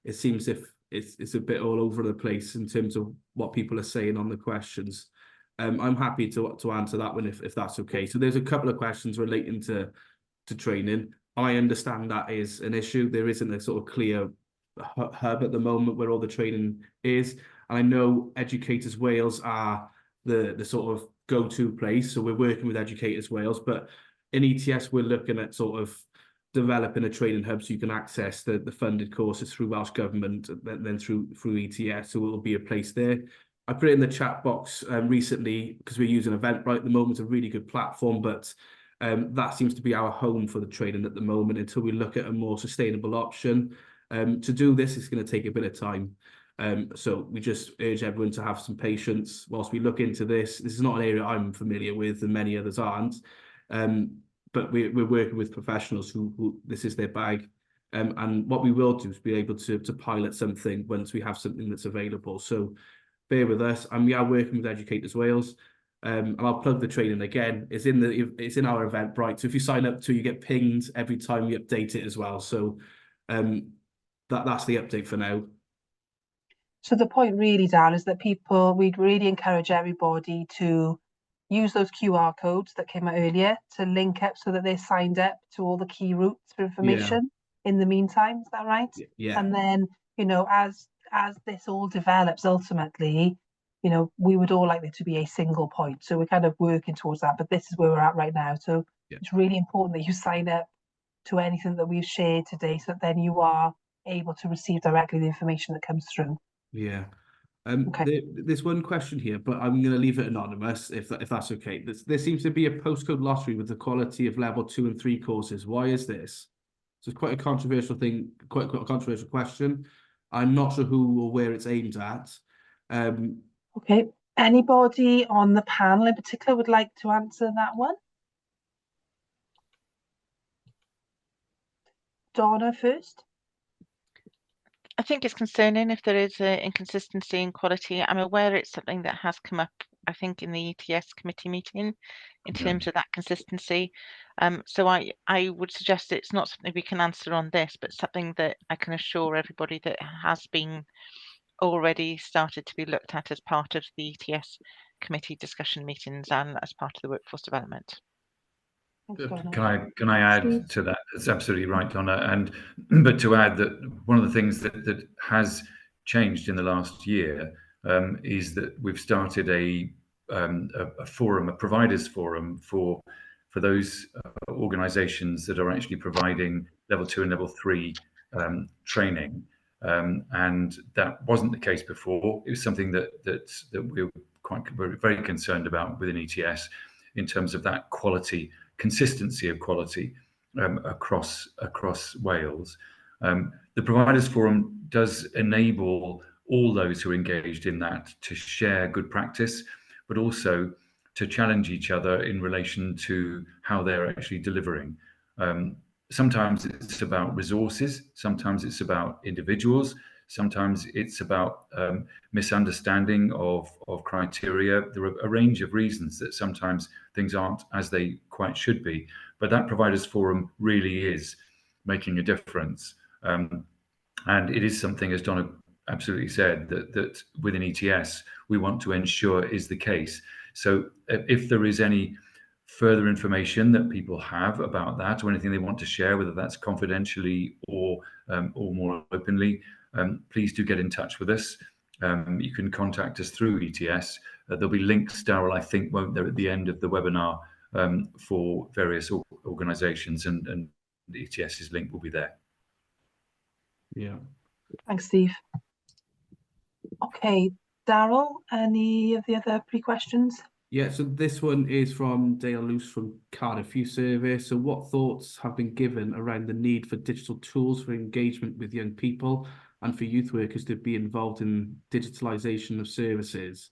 It seems if it's a bit all over the place in terms of what people are saying on the questions. I'm happy to answer that one if that's okay. So there's a couple of questions relating to training. I understand that is an issue. There isn't a sort of clear hub at the moment where all the training is. And I know Educators Wales are the sort of go-to place. So we're working with Educators Wales, but in ETS, we're looking at sort of developing a training hub so you can access the funded courses through Welsh Government and then through ETS. So it will be a place there. I put it in the chat box recently because we're using Eventbrite at the moment, a really good platform, but that seems to be our home for the training at the moment until we look at a more sustainable option. To do this, it's going to take a bit of time. So we just urge everyone to have some patience whilst we look into this. This is not an area I'm familiar with and many others aren't. But we're working with professionals who this is their bag. And what we will do is be able to pilot something once we have something that's available. So bear with us. And we are working with Educators Wales. And I'll plug the training again. It's in our Eventbrite. So if you sign up you get pinged every time we update it as well. So that's the update for now. So the point really, Dan, is that we'd really encourage everybody to use those QR codes that came out earlier to link up so that they're signed up to all the key routes for information in the meantime. Is that right? Yeah. And then, as this all develops, ultimately, we would all like there to be a single point. So we're kind of working towards that, but this is where we're at right now. So it's really important that you sign up to anything that we've shared today so that then you are able to receive directly the information that comes through. Yeah. Okay. There's one question here, but I'm going to leave it anonymous if that's okay. There seems to be a postcode lottery with the quality of level 2 and 3 courses. Why is this? So it's quite a controversial thing, quite a controversial question. I'm not sure who or where it's aimed at. Okay. Anybody on the panel in particular would like to answer that one? Donna first. I think it's concerning if there is an inconsistency in quality. I'm aware it's something that has come up, I think, in the ETS committee meeting in terms of that consistency. So I would suggest it's not something we can answer on this, but something that I can assure everybody that has been already started to be looked at as part of the ETS committee discussion meetings and as part of the workforce development. Can I add to that? That's absolutely right, Donna. But to add that one of the things that has changed in the last year is that we've started a forum, a providers forum for those organisations that are actually providing level 2 and level 3 training. And that wasn't the case before. It was something that we were very concerned about within ETS in terms of that quality. Consistency of quality across Wales. The Providers Forum does enable all those who are engaged in that to share good practice, but also to challenge each other in relation to how they're actually delivering. Sometimes it's about resources, sometimes it's about individuals, sometimes it's about misunderstanding of criteria. There are a range of reasons that sometimes things aren't as they quite should be. But that Providers Forum really is making a difference. And it is something, as Donna absolutely said, that within ETS, we want to ensure is the case. So if there is any further information that people have about that or anything they want to share, whether that's confidentially or more openly, please do get in touch with us. You can contact us through ETS. There'll be links, Darryl, I think, won't there, at the end of the webinar for various organisations, and the ETS's link will be there. Yeah. Thanks, Steve. Okay, Darryl, any of the other pre-questions? Yeah, so this one is from Dale Luce from Cardiff Youth Survey. So what thoughts have been given around the need for digital tools for engagement with young people and for youth workers to be involved in digitalisation of services?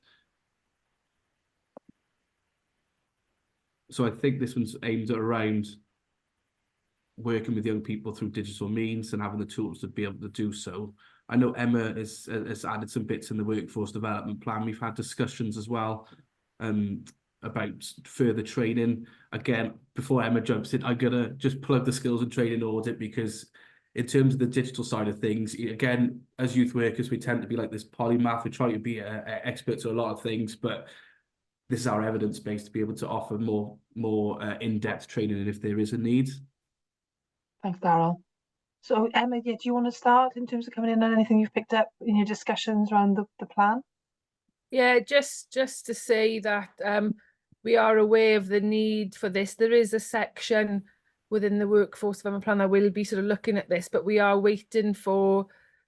So I think this one's aimed at around working with young people through digital means and having the tools to be able to do so. I know Emma has added some bits in the workforce development plan. We've had discussions as well about further training. Again, before Emma jumps in, I'm going to just plug the skills and training audit, because in terms of the digital side of things, again, as youth workers, we tend to be like this polymath. We try to be experts at a lot of things, but this is our evidence base to be able to offer more in-depth training if there is a need. Thanks, Darryl. So Emma, do you want to start in terms of coming in on anything you've picked up in your discussions around the plan? Yeah, just to say that we are aware of the need for this. There is a section within the workforce development plan that will be sort of looking at this, but we are waiting for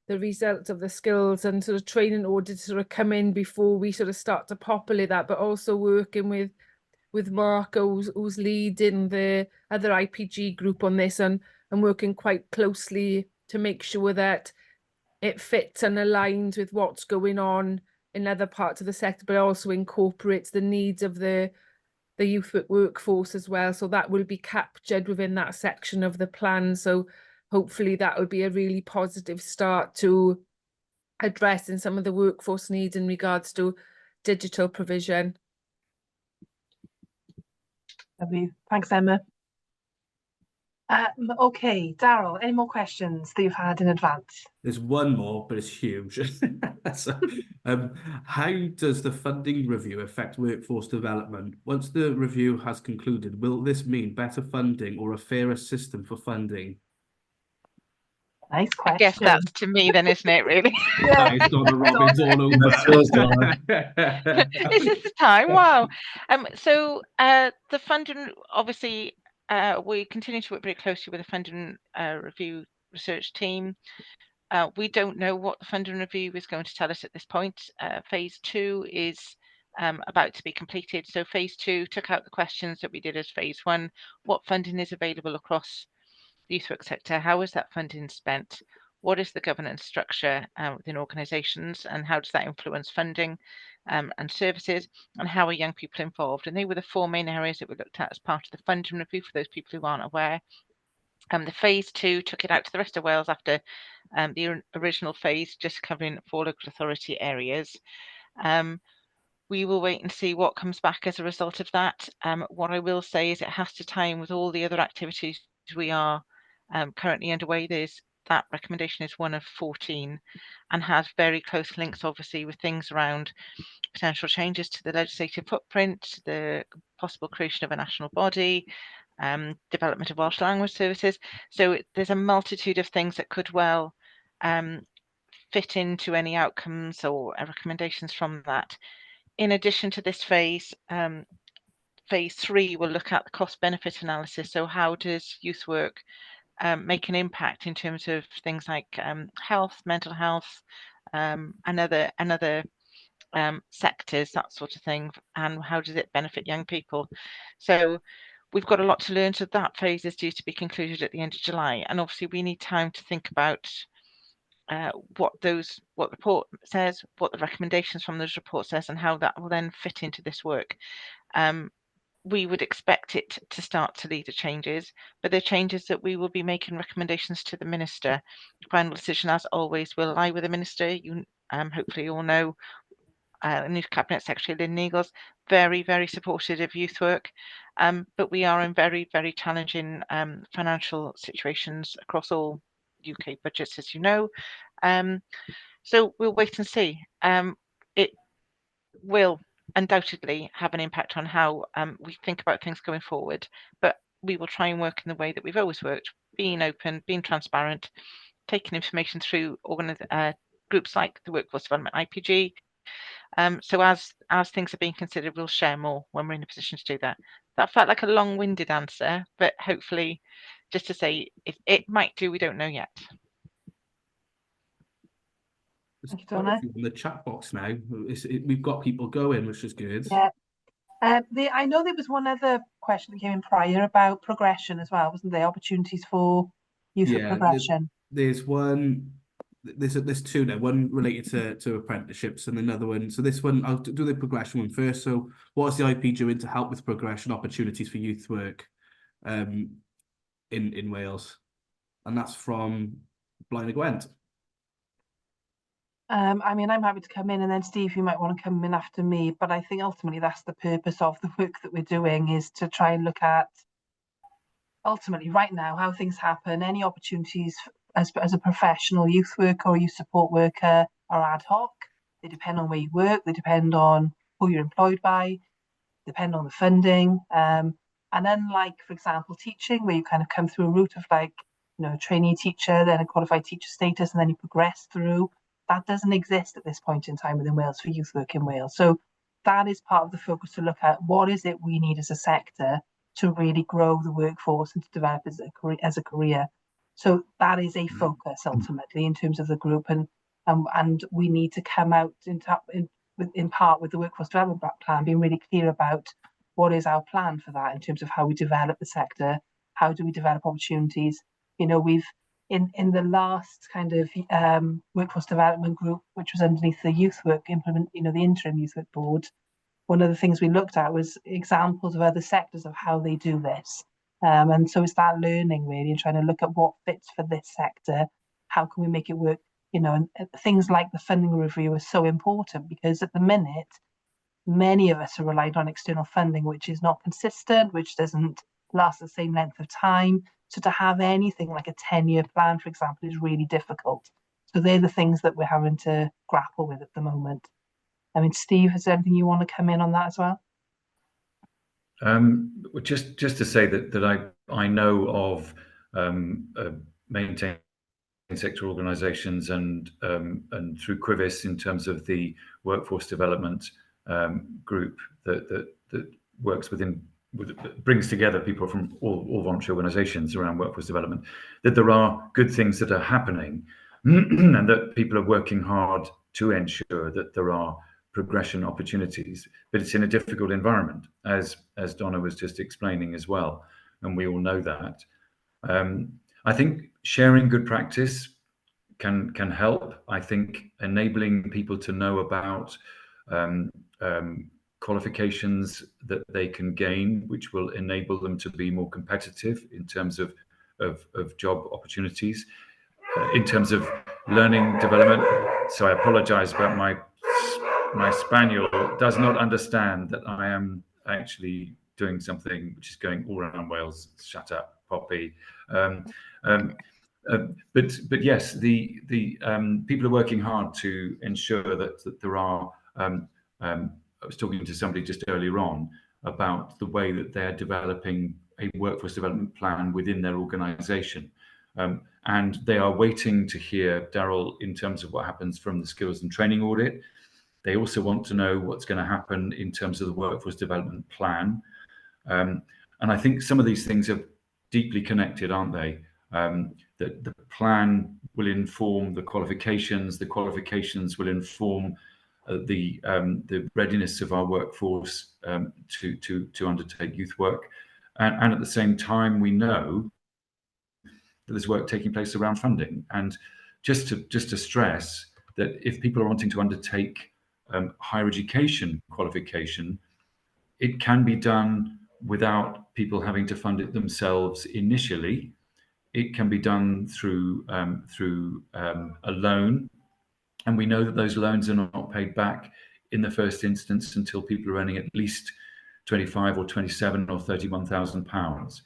the results of the skills and sort of training audit to sort of come in before we sort of start to populate that, but also working with Mark, who's leading the other IPG group on this, and working quite closely to make sure that it fits and aligns with what's going on in other parts of the sector, but also incorporates the needs of the youth workforce as well. So that will be captured within that section of the plan. So hopefully that will be a really positive start to addressing some of the workforce needs in regards to digital provision. Lovely. Thanks, Emma. Okay, Darryl, any more questions that you've had in advance? There's one more, but it's huge. So, how does the funding review affect workforce development? Once the review has concluded, will this mean better funding or a fairer system for funding? Nice question. I guess that's to me then, isn't it, really? Yeah. It's Donna Robbins all over. Is this the time? Wow. So the funding, obviously, we continue to work very closely with the funding review research team. We don't know what the funding review is going to tell us at this point. Phase 2 is about to be completed. So phase 2 took out the questions that we did as phase 1. What funding is available across the youth work sector? How is that funding spent? What is the governance structure within organisations, and how does that influence funding and services, and how are young people involved? And they were the 4 main areas that we looked at as part of the funding review, for those people who aren't aware. The phase 2 took it out to the rest of Wales after the original phase just covering 4 local authority areas. We will wait and see what comes back as a result of that. What I will say is it has to tie in with all the other activities we are currently underway. That recommendation is one of 14 and has very close links, obviously, with things around potential changes to the legislative footprint, the possible creation of a national body, development of Welsh language services. So there's a multitude of things that could well fit into any outcomes or recommendations from that. In addition to this phase, phase 3 will look at the cost benefit analysis. So how does youth work make an impact in terms of things like health, mental health, and other sectors, that sort of thing, and how does it benefit young people? So we've got a lot to learn. So that phase is due to be concluded at the end of July, and obviously we need time to think about what the report says, what the recommendations from those reports says, and how that will then fit into this work. We would expect it to start to lead to changes, but the changes that we will be making recommendations to the minister. Final decision, as always, will lie with the minister. You hopefully all know the new Cabinet Secretary Lynn Neagle's very, very supportive of youth work, but we are in very, very challenging financial situations across all UK budgets, as you know. So we'll wait and see. It will undoubtedly have an impact on how we think about things going forward, but we will try and work in the way that we've always worked, being open, being transparent, taking information through groups like the Workforce Development IPG. So as things are being considered, we'll share more when we're in a position to do that. That felt like a long-winded answer, but hopefully, just to say, it might do, we don't know yet. Thank you, Donna. In the chat box now, we've got people going, which is good. Yeah. I know there was one other question that came in prior about progression as well, wasn't there? Opportunities for youth with progression. There's one. There's 2 now. One related to apprenticeships, and another one. So this one, I'll do the progression one first. So, what is the IP doing to help with progression opportunities for youth work in Wales? And that's from Blaenorol. I mean, I'm happy to come in, and then Steve, you might want to come in after me, but I think ultimately that's the purpose of the work that we're doing, is to try and look at ultimately right now how things happen. Any opportunities as a professional youth worker or youth support worker are ad hoc. They depend on where you work, they depend on who you're employed by, depend on the funding. And unlike, for example, teaching, where you kind of come through a route of like, you know, a trainee teacher, then a qualified teacher status, and then you progress through, that doesn't exist at this point in time within Wales for youth work in Wales. So that is part of the focus, to look at what is it we need as a sector to really grow the workforce and to develop as a career. So that is a focus ultimately in terms of the group, and we need to come out in part with the workforce development plan, being really clear about what is our plan for that in terms of how we develop the sector, how do we develop opportunities. You know, we've in the last kind of workforce development group, which was underneath the youth work the interim youth work board, one of the things we looked at was examples of other sectors of how they do this. And so it's that learning really, and trying to look at what fits for this sector, how can we make it work, you know, and things like the funding review is so important, because at the minute, many of us are reliant on external funding, which is not consistent, which doesn't last the same length of time. So to have anything like a 10-year plan, for example, is really difficult. So they're the things that we're having to grapple with at the moment. I mean, Steve, is there anything you want to come in on that as well? Just to say that I know of maintained sector organisations and through Quivis in terms of the workforce development group that works brings together people from all voluntary organisations around workforce development, that there are good things that are happening and that people are working hard to ensure that there are progression opportunities, but it's in a difficult environment, as Donna was just explaining as well, and we all know that. I think sharing good practice can help. I think enabling people to know about qualifications that they can gain, which will enable them to be more competitive in terms of job opportunities, in terms of learning development. So I apologize about my spaniel does not understand that I am actually doing something which is going all around Wales. Shut up, Poppy. But yes, the people are working hard to ensure that there are. I was talking to somebody just earlier on about the way that they're developing a workforce development plan within their organisation. And they are waiting to hear Daryl in terms of what happens from the skills and training audit. They also want to know what's going to happen in terms of the workforce development plan. And I think some of these things are deeply connected, aren't they? That the plan will inform the qualifications will inform the readiness of our workforce to undertake youth work. And at the same time, we know that there's work taking place around funding. And just to stress that if people are wanting to undertake higher education qualification, it can be done without people having to fund it themselves initially. It can be done through a loan, and we know that those loans are not paid back in the first instance until people are earning at least 25 or 27 or 31,000 pounds.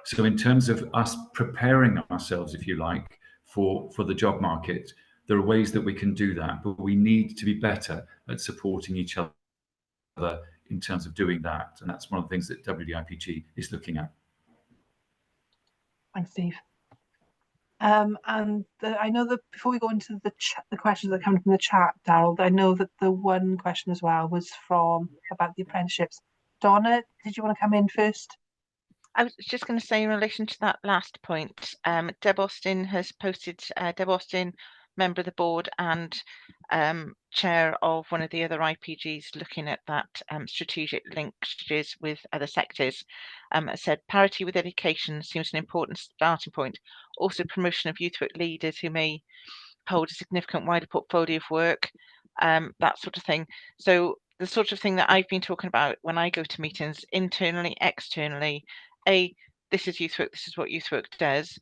So in terms of us preparing ourselves, if you like, for the job market, there are ways that we can do that, but we need to be better at supporting each other in terms of doing that. And that's one of the things that WIPG is looking at. Thanks, Steve. And I know that before we go into the questions that come from the chat, Daryl, I know that the one question as well was about the apprenticeships. Donna, did you want to come in first? I was just going to say in relation to that last point, Deb Austin has posted, Deb Austin, member of the board and chair of one of the other IPGs looking at that strategic linkages with other sectors, said parity with education seems an important starting point. Also promotion of youth work leaders who may hold a significant wider portfolio of work, that sort of thing. So the sort of thing that I've been talking about when I go to meetings, internally, externally, this is youth work, this is what youth work does.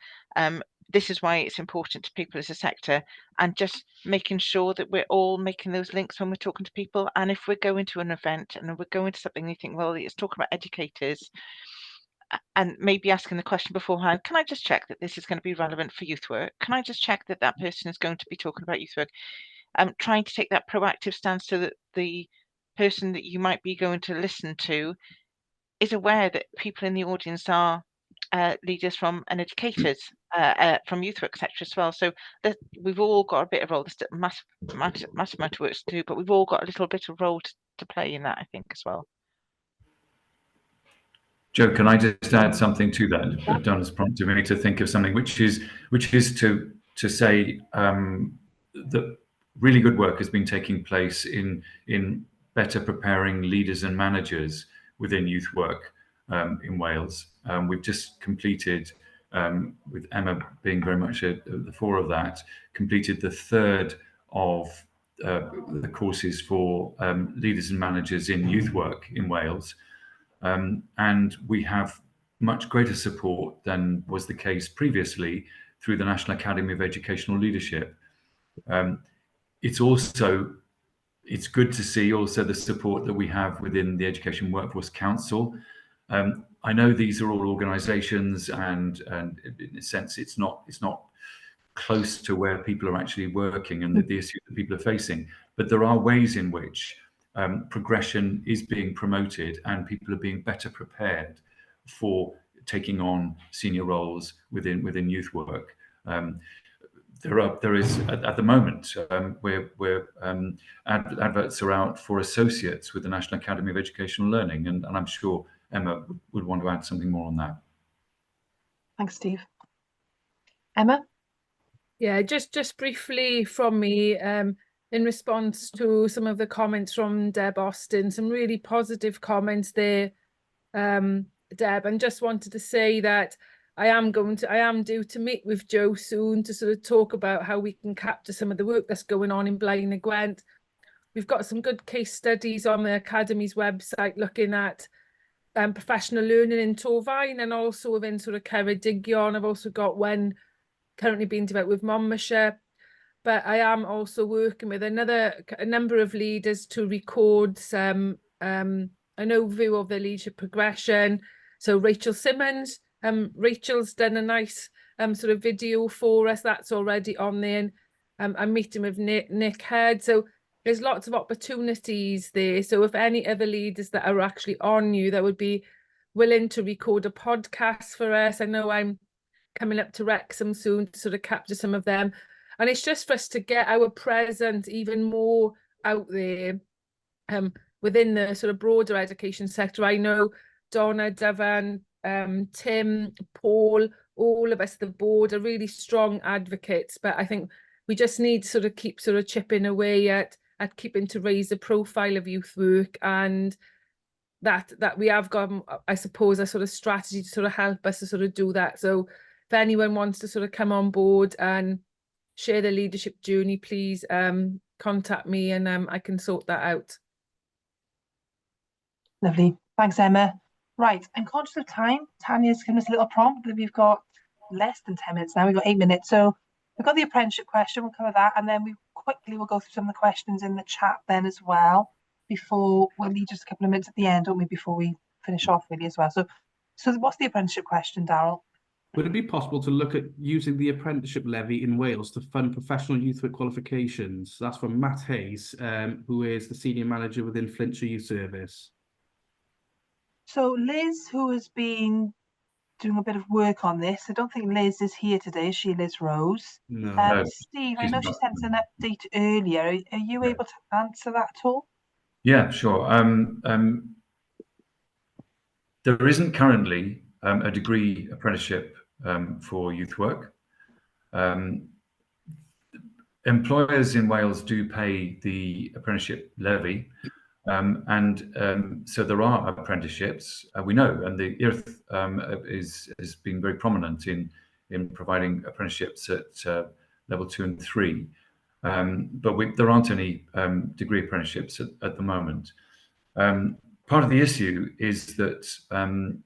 this is why it's important to people as a sector, and just making sure that we're all making those links when we're talking to people. And if we're going to an event and we're going to something, you think, well, it's talking about educators, and maybe asking the question beforehand, can I just check that this is going to be relevant for youth work? Can I just check that that person is going to be talking about youth work? Trying to take that proactive stance so that the person that you might be going to listen to is aware that people in the audience are leaders from and educators from youth work sector as well. So that we've all got a bit of role. There's massive amount of work to do, but we've all got a little bit of role to play in that, I think, as well. Joe, can I just add something to that? Don has prompted me to think of something, which is to say that really good work has been taking place in better preparing leaders and managers within youth work in Wales. We've just completed, with Emma being very much at the fore of that, completed the third of the courses for leaders and managers in youth work in Wales. And we have much greater support than was the case previously through the National Academy of Educational Leadership. It's good to see also the support that we have within the Education Workforce Council. I know these are all organisations, and in a sense, it's not close to where people are actually working and the issues that people are facing. But there are ways in which progression is being promoted and people are being better prepared for taking on senior roles within youth work. There is at the moment where adverts are out for associates with the National Academy of Educational Learning, and I'm sure Emma would want to add something more on that. Thanks, Steve. Emma? Yeah, just briefly from me, in response to some of the comments from Deb Austin, some really positive comments there, Deb, and just wanted to say that I am due to meet with Joe soon to sort of talk about how we can capture some of the work that's going on in Blaenorol Gwent. We've got some good case studies on the Academy's website looking at professional learning in Torfaen and also within sort of Ceredigion. I've also got one currently being developed with Monmouthshire. But I am also working with a number of leaders to record some an overview of their leadership progression. So Rachel Simmons, Rachel's done a nice sort of video for us that's already on there. I'm meeting with Nick Head. So there's lots of opportunities there. So if any other leaders that are actually on you that would be willing to record a podcast for us, I know I'm coming up to Wrexham soon to sort of capture some of them. And it's just for us to get our presence even more out there within the sort of broader education sector. I know Donna, Dyfan, Tim, Paul, all of us, the board, are really strong advocates. But I think we just need to sort of keep sort of chipping away at keeping to raise the profile of youth work, and that we have got, I suppose, a sort of strategy to sort of help us to sort of do that. So if anyone wants to sort of come on board and share the leadership journey, please contact me and I can sort that out. Lovely. Thanks, Emma. Right, I'm conscious of time. Tanya's given us a little prompt that we've got less than 10 minutes now. We've got 8 minutes. So we've got the apprenticeship question. We'll cover that. And then we quickly will go through some of the questions in the chat then as well. Before we'll leave just a couple of minutes at the end, don't we, before we finish off really as well. So what's the apprenticeship question, Daryl? Would it be possible to look at using the apprenticeship levy in Wales to fund professional youth work qualifications? That's from Matt Hayes, who is the senior manager within Flintshire Youth Service. So Liz, who has been doing a bit of work on this, I don't think Liz is here today, is she, Liz Rose? No. Steve, I know she sent us an update earlier. Are you able to answer that at all? Yeah, sure. There isn't currently a degree apprenticeship for youth work. Employers in Wales do pay the apprenticeship levy, so there are apprenticeships, we know, and the IRF has been very prominent in providing apprenticeships at level 2 and 3. But there aren't any degree apprenticeships at the moment. part of the issue is that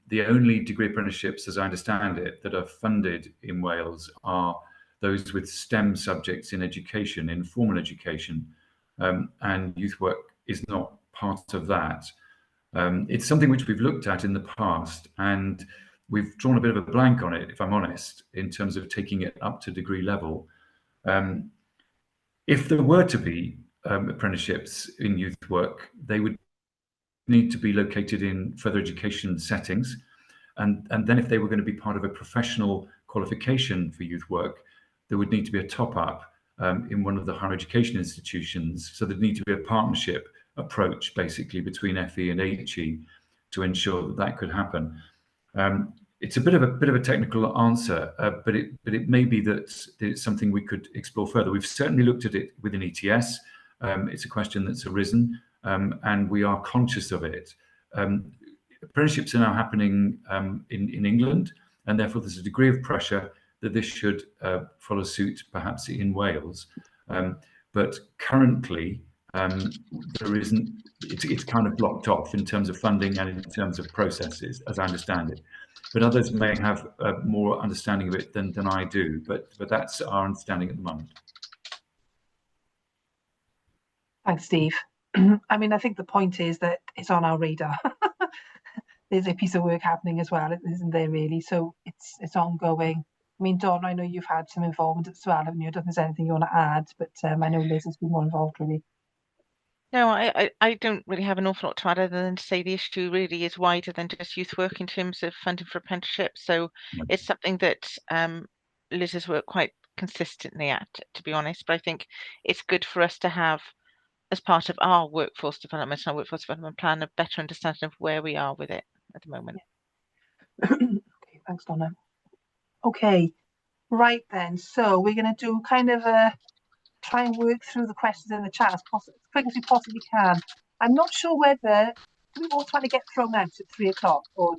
the only degree apprenticeships, as I understand it, that are funded in Wales are those with STEM subjects in education, in formal education, and youth work is not part of that. It's something which we've looked at in the past, and we've drawn a bit of a blank on it, if I'm honest, in terms of taking it up to degree level. If there were to be apprenticeships in youth work, they would need to be located in further education settings. And then if they were going to be part of a professional qualification for youth work, there would need to be a top-up in one of the higher education institutions. So there'd need to be a partnership approach, basically, between FE and HE to ensure that that could happen. It's a bit of a technical answer, but it may be that it's something we could explore further. We've certainly looked at it within ETS. It's a question that's arisen, and we are conscious of it. Apprenticeships are now happening in England, and therefore there's a degree of pressure that this should follow suit, perhaps in Wales. But currently, there isn't. It's kind of blocked off in terms of funding and in terms of processes, as I understand it. But others may have more understanding of it than I do. But that's our understanding at the moment. Thanks, Steve. I mean, I think the point is that it's on our radar. There's a piece of work happening as well, isn't there, really? So it's ongoing. I mean, Dawn, I know you've had some involvement as well, haven't you? I don't think there's anything you want to add, but I know Liz has been more involved, really. No, I don't really have an awful lot to add other than to say the issue really is wider than just youth work in terms of funding for apprenticeships. So it's something that Liz has worked quite consistently at, to be honest. But I think it's good for us to have, as part of our workforce development and our workforce development plan, a better understanding of where we are with it at the moment. Okay, thanks, Donna. Okay, right then. So we're going to do kind of a try and work through the questions in the chat as quick as we possibly can. I'm not sure whether we all try to get thrown out at 3 o'clock or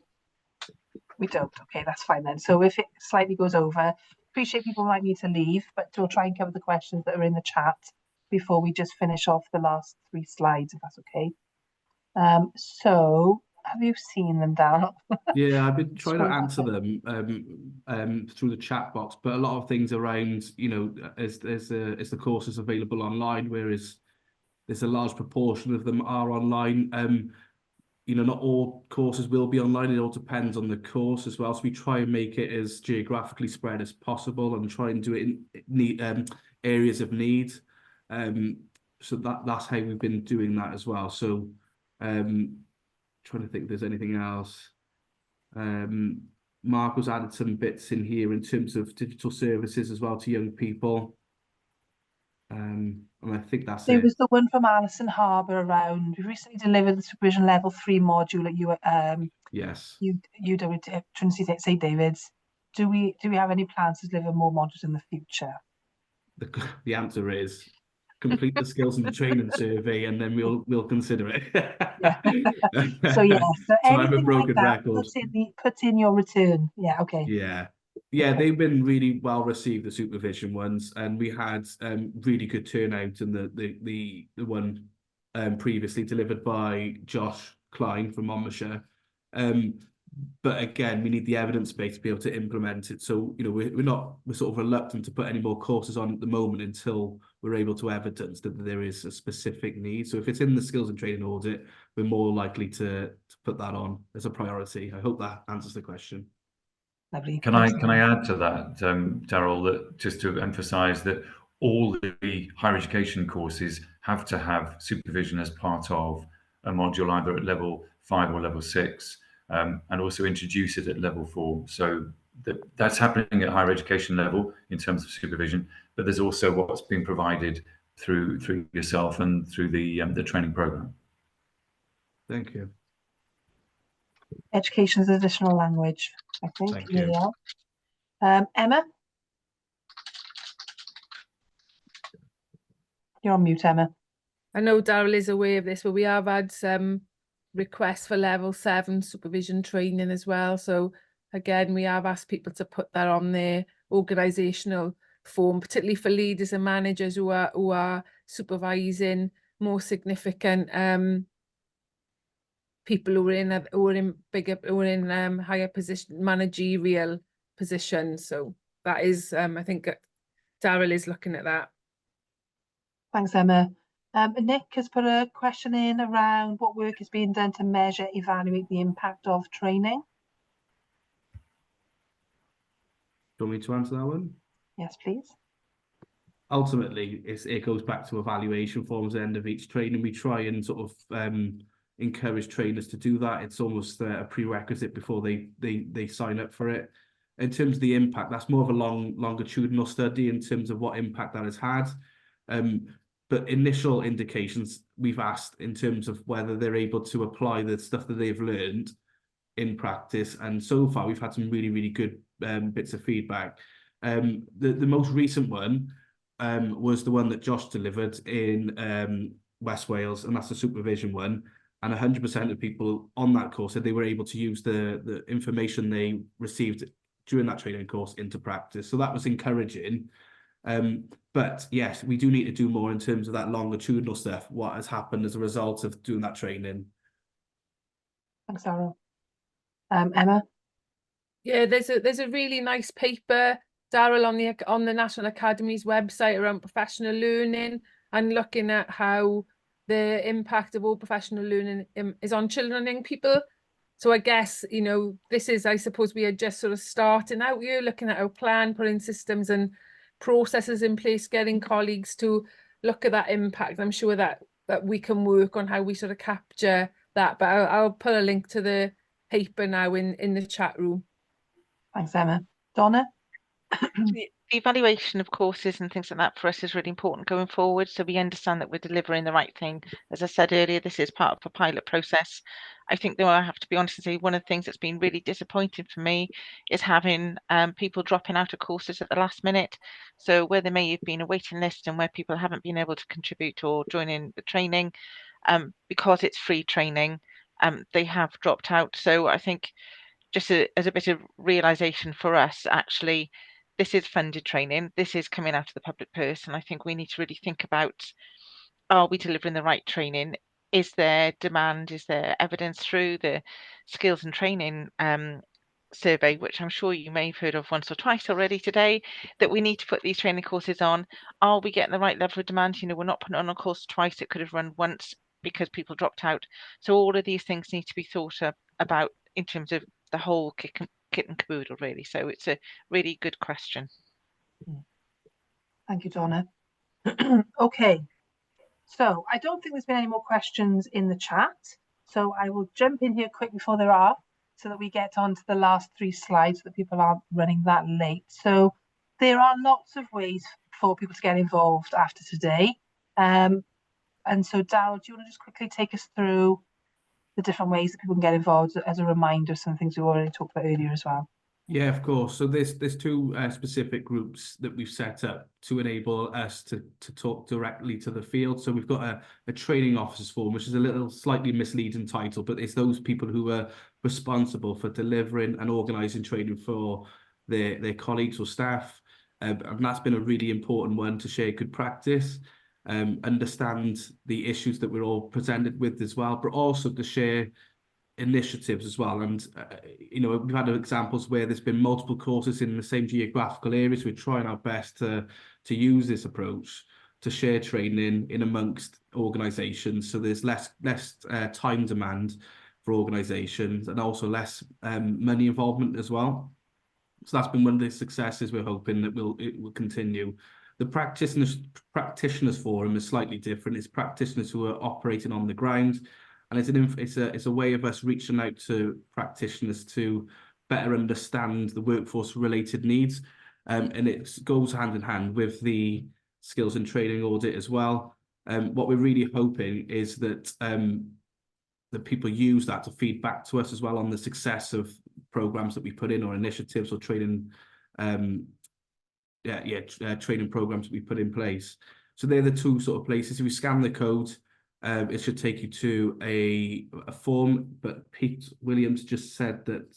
we don't. Okay, that's fine then. So if it slightly goes over, appreciate people might need to leave, but we'll try and cover the questions that are in the chat before we just finish off the last 3 slides, if that's okay. So have you seen them, Darryl? Yeah, I've been trying to answer them through the chat box, but a lot of things around, you know, is the courses available online, whereas there's a large proportion of them are online. You know, not all courses will be online. It all depends on the course as well. So we try and make it as geographically spread as possible and try and do it in areas of need. So that's how we've been doing that as well. So trying to think if there's anything else. Mark has added some bits in here in terms of digital services as well to young people. And I think that's There it. was the one from Alison Harbour around. We recently delivered the supervision level 3 module at Yes. UW Trinity St David's. Do we have any plans to deliver more modules in the future? The answer is complete the skills and training survey, and then we'll consider it. So yeah, so I'm a anything broken like that, record. put in your return. Yeah, okay. Yeah, they've been really well received, the supervision ones, and we had really good turnout in the one previously delivered by Josh Klein from Monmouthshire. But again, we need the evidence base to be able to implement it. So, you know, we're sort of reluctant to put any more courses on at the moment until we're able to evidence that there is a specific need. So if it's in the skills and training audit, we're more likely to put that on as a priority. I hope that answers the question. Lovely. Can I add to that, Darryl, that just to emphasise that all the higher education courses have to have supervision as part of a module, either at level 5 or level 6. And also introduce it at level 4. So that's happening at higher education level in terms of supervision, but there's also what's been provided through yourself and through the training program. Thank you. Education is additional language, I think. Thank you. Yeah. Emma? You're on mute, Emma. I know Darryl is aware of this, but we have had some requests for level 7 supervision training as well. So again, we have asked people to put that on their organisational form, particularly for leaders and managers who are supervising more significant people who are in higher position, managerial positions. So that is, I think Daryl is looking at that. Thanks, Emma. Nick has put a question in around what work is being done to measure, evaluate the impact of training. Do you want me to answer that one? Yes, please. Ultimately, it goes back to evaluation forms at the end of each training. We try and sort of encourage trainers to do that. It's almost a prerequisite before they sign up for it. In terms of the impact, that's more of a longitudinal study in terms of what impact that has had. But initial indications we've asked in terms of whether they're able to apply the stuff that they've learned in practice. And so far, we've had some really, really good bits of feedback. The most recent one was the one that Josh delivered in West Wales, and that's the supervision one. And 100% of people on that course said they were able to use the information they received during that training course into practice. So that was encouraging. But yes, we do need to do more in terms of that longitudinal stuff, what has happened as a result of doing that training. Thanks, Daryl. Emma? Yeah, there's a really nice paper, Daryl, on the National Academy's website around professional learning and looking at how the impact of all professional learning is on children and young people. So I guess, you know, this is, I suppose, we are just sort of starting out here, looking at our plan, putting systems and processes in place, getting colleagues to look at that impact. I'm sure that we can work on how we sort of capture that, but I'll put a link to the paper now in the chat room. Thanks, Emma. Donna? The evaluation of courses and things like that for us is really important going forward, so we understand that we're delivering the right thing. As I said earlier, this is part of a pilot process. I think, though, I have to be honest and say one of the things that's been really disappointing for me is having people dropping out of courses at the last minute. So where there may have been a waiting list and where people haven't been able to contribute or join in the training, because it's free training, they have dropped out. So I think just as a bit of realization for us, actually, this is funded training. This is coming out of the public purse. And I think we need to really think about, are we delivering the right training? Is there demand? Is there evidence through the skills and training survey, which I'm sure you may have heard of once or twice already today, that we need to put these training courses on? Are we getting the right level of demand? You know, we're not putting on a course twice. It could have run once because people dropped out. So all of these things need to be thought about in terms of the whole kit and caboodle, really. So it's a really good question. Thank you, Donna. Okay, so I don't think there's been any more questions in the chat, so I will jump in here quick before there are, so that we get on to the last 3 slides so that people aren't running that late. So there are lots of ways for people to get involved after today. And so Daryl, do you want to just quickly take us through the different ways that people can get involved as a reminder, some things we already talked about earlier as well? Yeah, of course. So there's 2 specific groups that we've set up to enable us to talk directly to the field. So we've got a training officers forum, which is a little slightly misleading title, but it's those people who are responsible for delivering and organising training for their colleagues or staff. And that's been a really important one to share good practice, understand the issues that we're all presented with as well, but also to share initiatives as well. And you know, we've had examples where there's been multiple courses in the same geographical areas. We're trying our best to use this approach to share training in amongst organisations, so there's less time demand for organisations and also less money involvement as well. So that's been one of the successes we're hoping that it will continue. The practitioners forum is slightly different. It's practitioners who are operating on the ground, and it's a way of us reaching out to practitioners to better understand the workforce related needs, and it goes hand in hand with the skills and training audit as well. What we're really hoping is that that people use that to feed back to us as well on the success of programs that we put in, or initiatives or training training programs that we put in place. So they're the 2 sort of places. If you scan the code, it should take you to a form, but Pete Williams just said that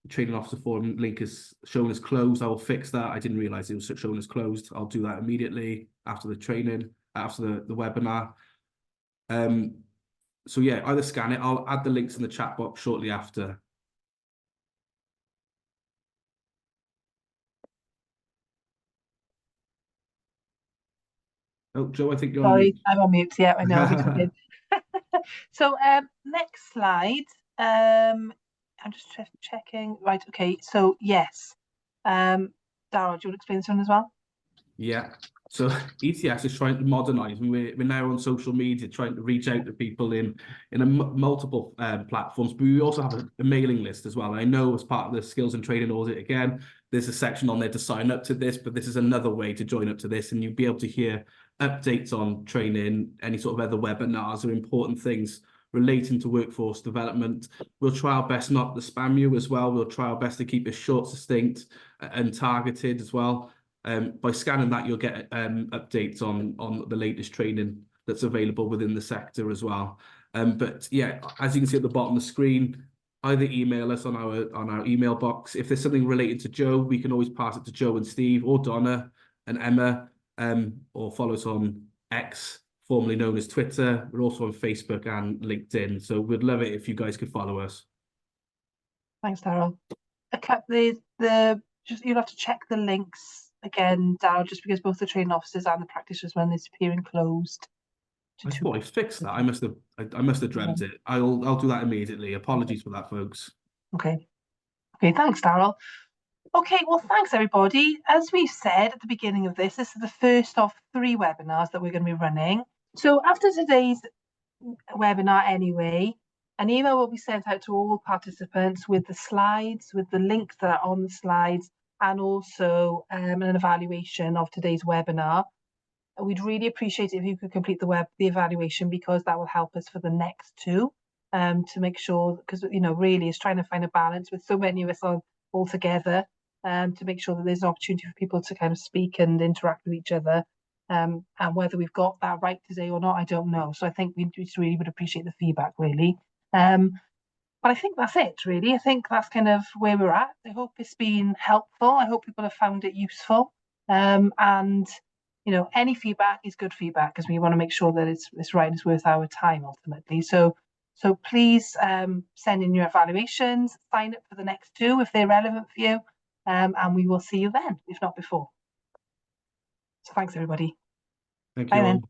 the training officer forum link is shown as closed. I will fix that. I didn't realize it was shown as closed. I'll do that immediately after the training, after the webinar. So yeah, either scan it. I'll add the links in the chat box shortly after. Oh, Joe, I think you're on Sorry, mute. I'm on mute. Yeah, I know. I'll be talking. So next slide. I'm just checking. Right, okay. So yes. Darryl, do you want to explain this one as well? Yeah. So ETS is trying to modernise. We're now on social media trying to reach out to people in multiple platforms, but we also have a mailing list as well. And I know as part of the skills and training audit, again, there's a section on there to sign up to this, but this is another way to join up to this, and you'll be able to hear updates on training, any sort of other webinars or important things relating to workforce development. We'll try our best not to spam you as well. We'll try our best to keep it short, succinct, and targeted as well. By scanning that, you'll get updates on the latest training that's available within the sector as well. But yeah, as you can see at the bottom of the screen, either email us on our email box. If there's something related to Joe, we can always pass it to Joe and Steve or Donna and Emma, or follow us on X, formerly known as Twitter. We're also on Facebook and LinkedIn. So we'd love it if you guys could follow us. Thanks, Darryl. You'll have to check the links again, Darryl, just because both the training officers and the practitioners when they're appearing closed. I thought I fixed that. I must have dreamt it. I'll do that immediately. Apologies for that, folks. Okay, thanks, Darryl. Okay, well, thanks everybody. As we've said at the beginning of this is the first of 3 webinars that we're going to be running. So after today's webinar anyway, an email will be sent out to all participants with the slides, with the links that are on the slides, and also an evaluation of today's webinar. We'd really appreciate it if you could complete the evaluation, because that will help us for the next 2, to make sure, because really it's trying to find a balance with so many of us all together, to make sure that there's an opportunity for people to kind of speak and interact with each other. And whether we've got that right today or not, I don't know. So I think we just really would appreciate the feedback, really. But I think that's it, really. I think that's kind of where we're at. I hope it's been helpful. I hope people have found it useful. And any feedback is good feedback, because we want to make sure that it's right and it's worth our time ultimately. So please send in your evaluations, sign up for the next 2 if they're relevant for you, and we will see you then, if not before. So thanks, everybody. Thank Bye you then. all.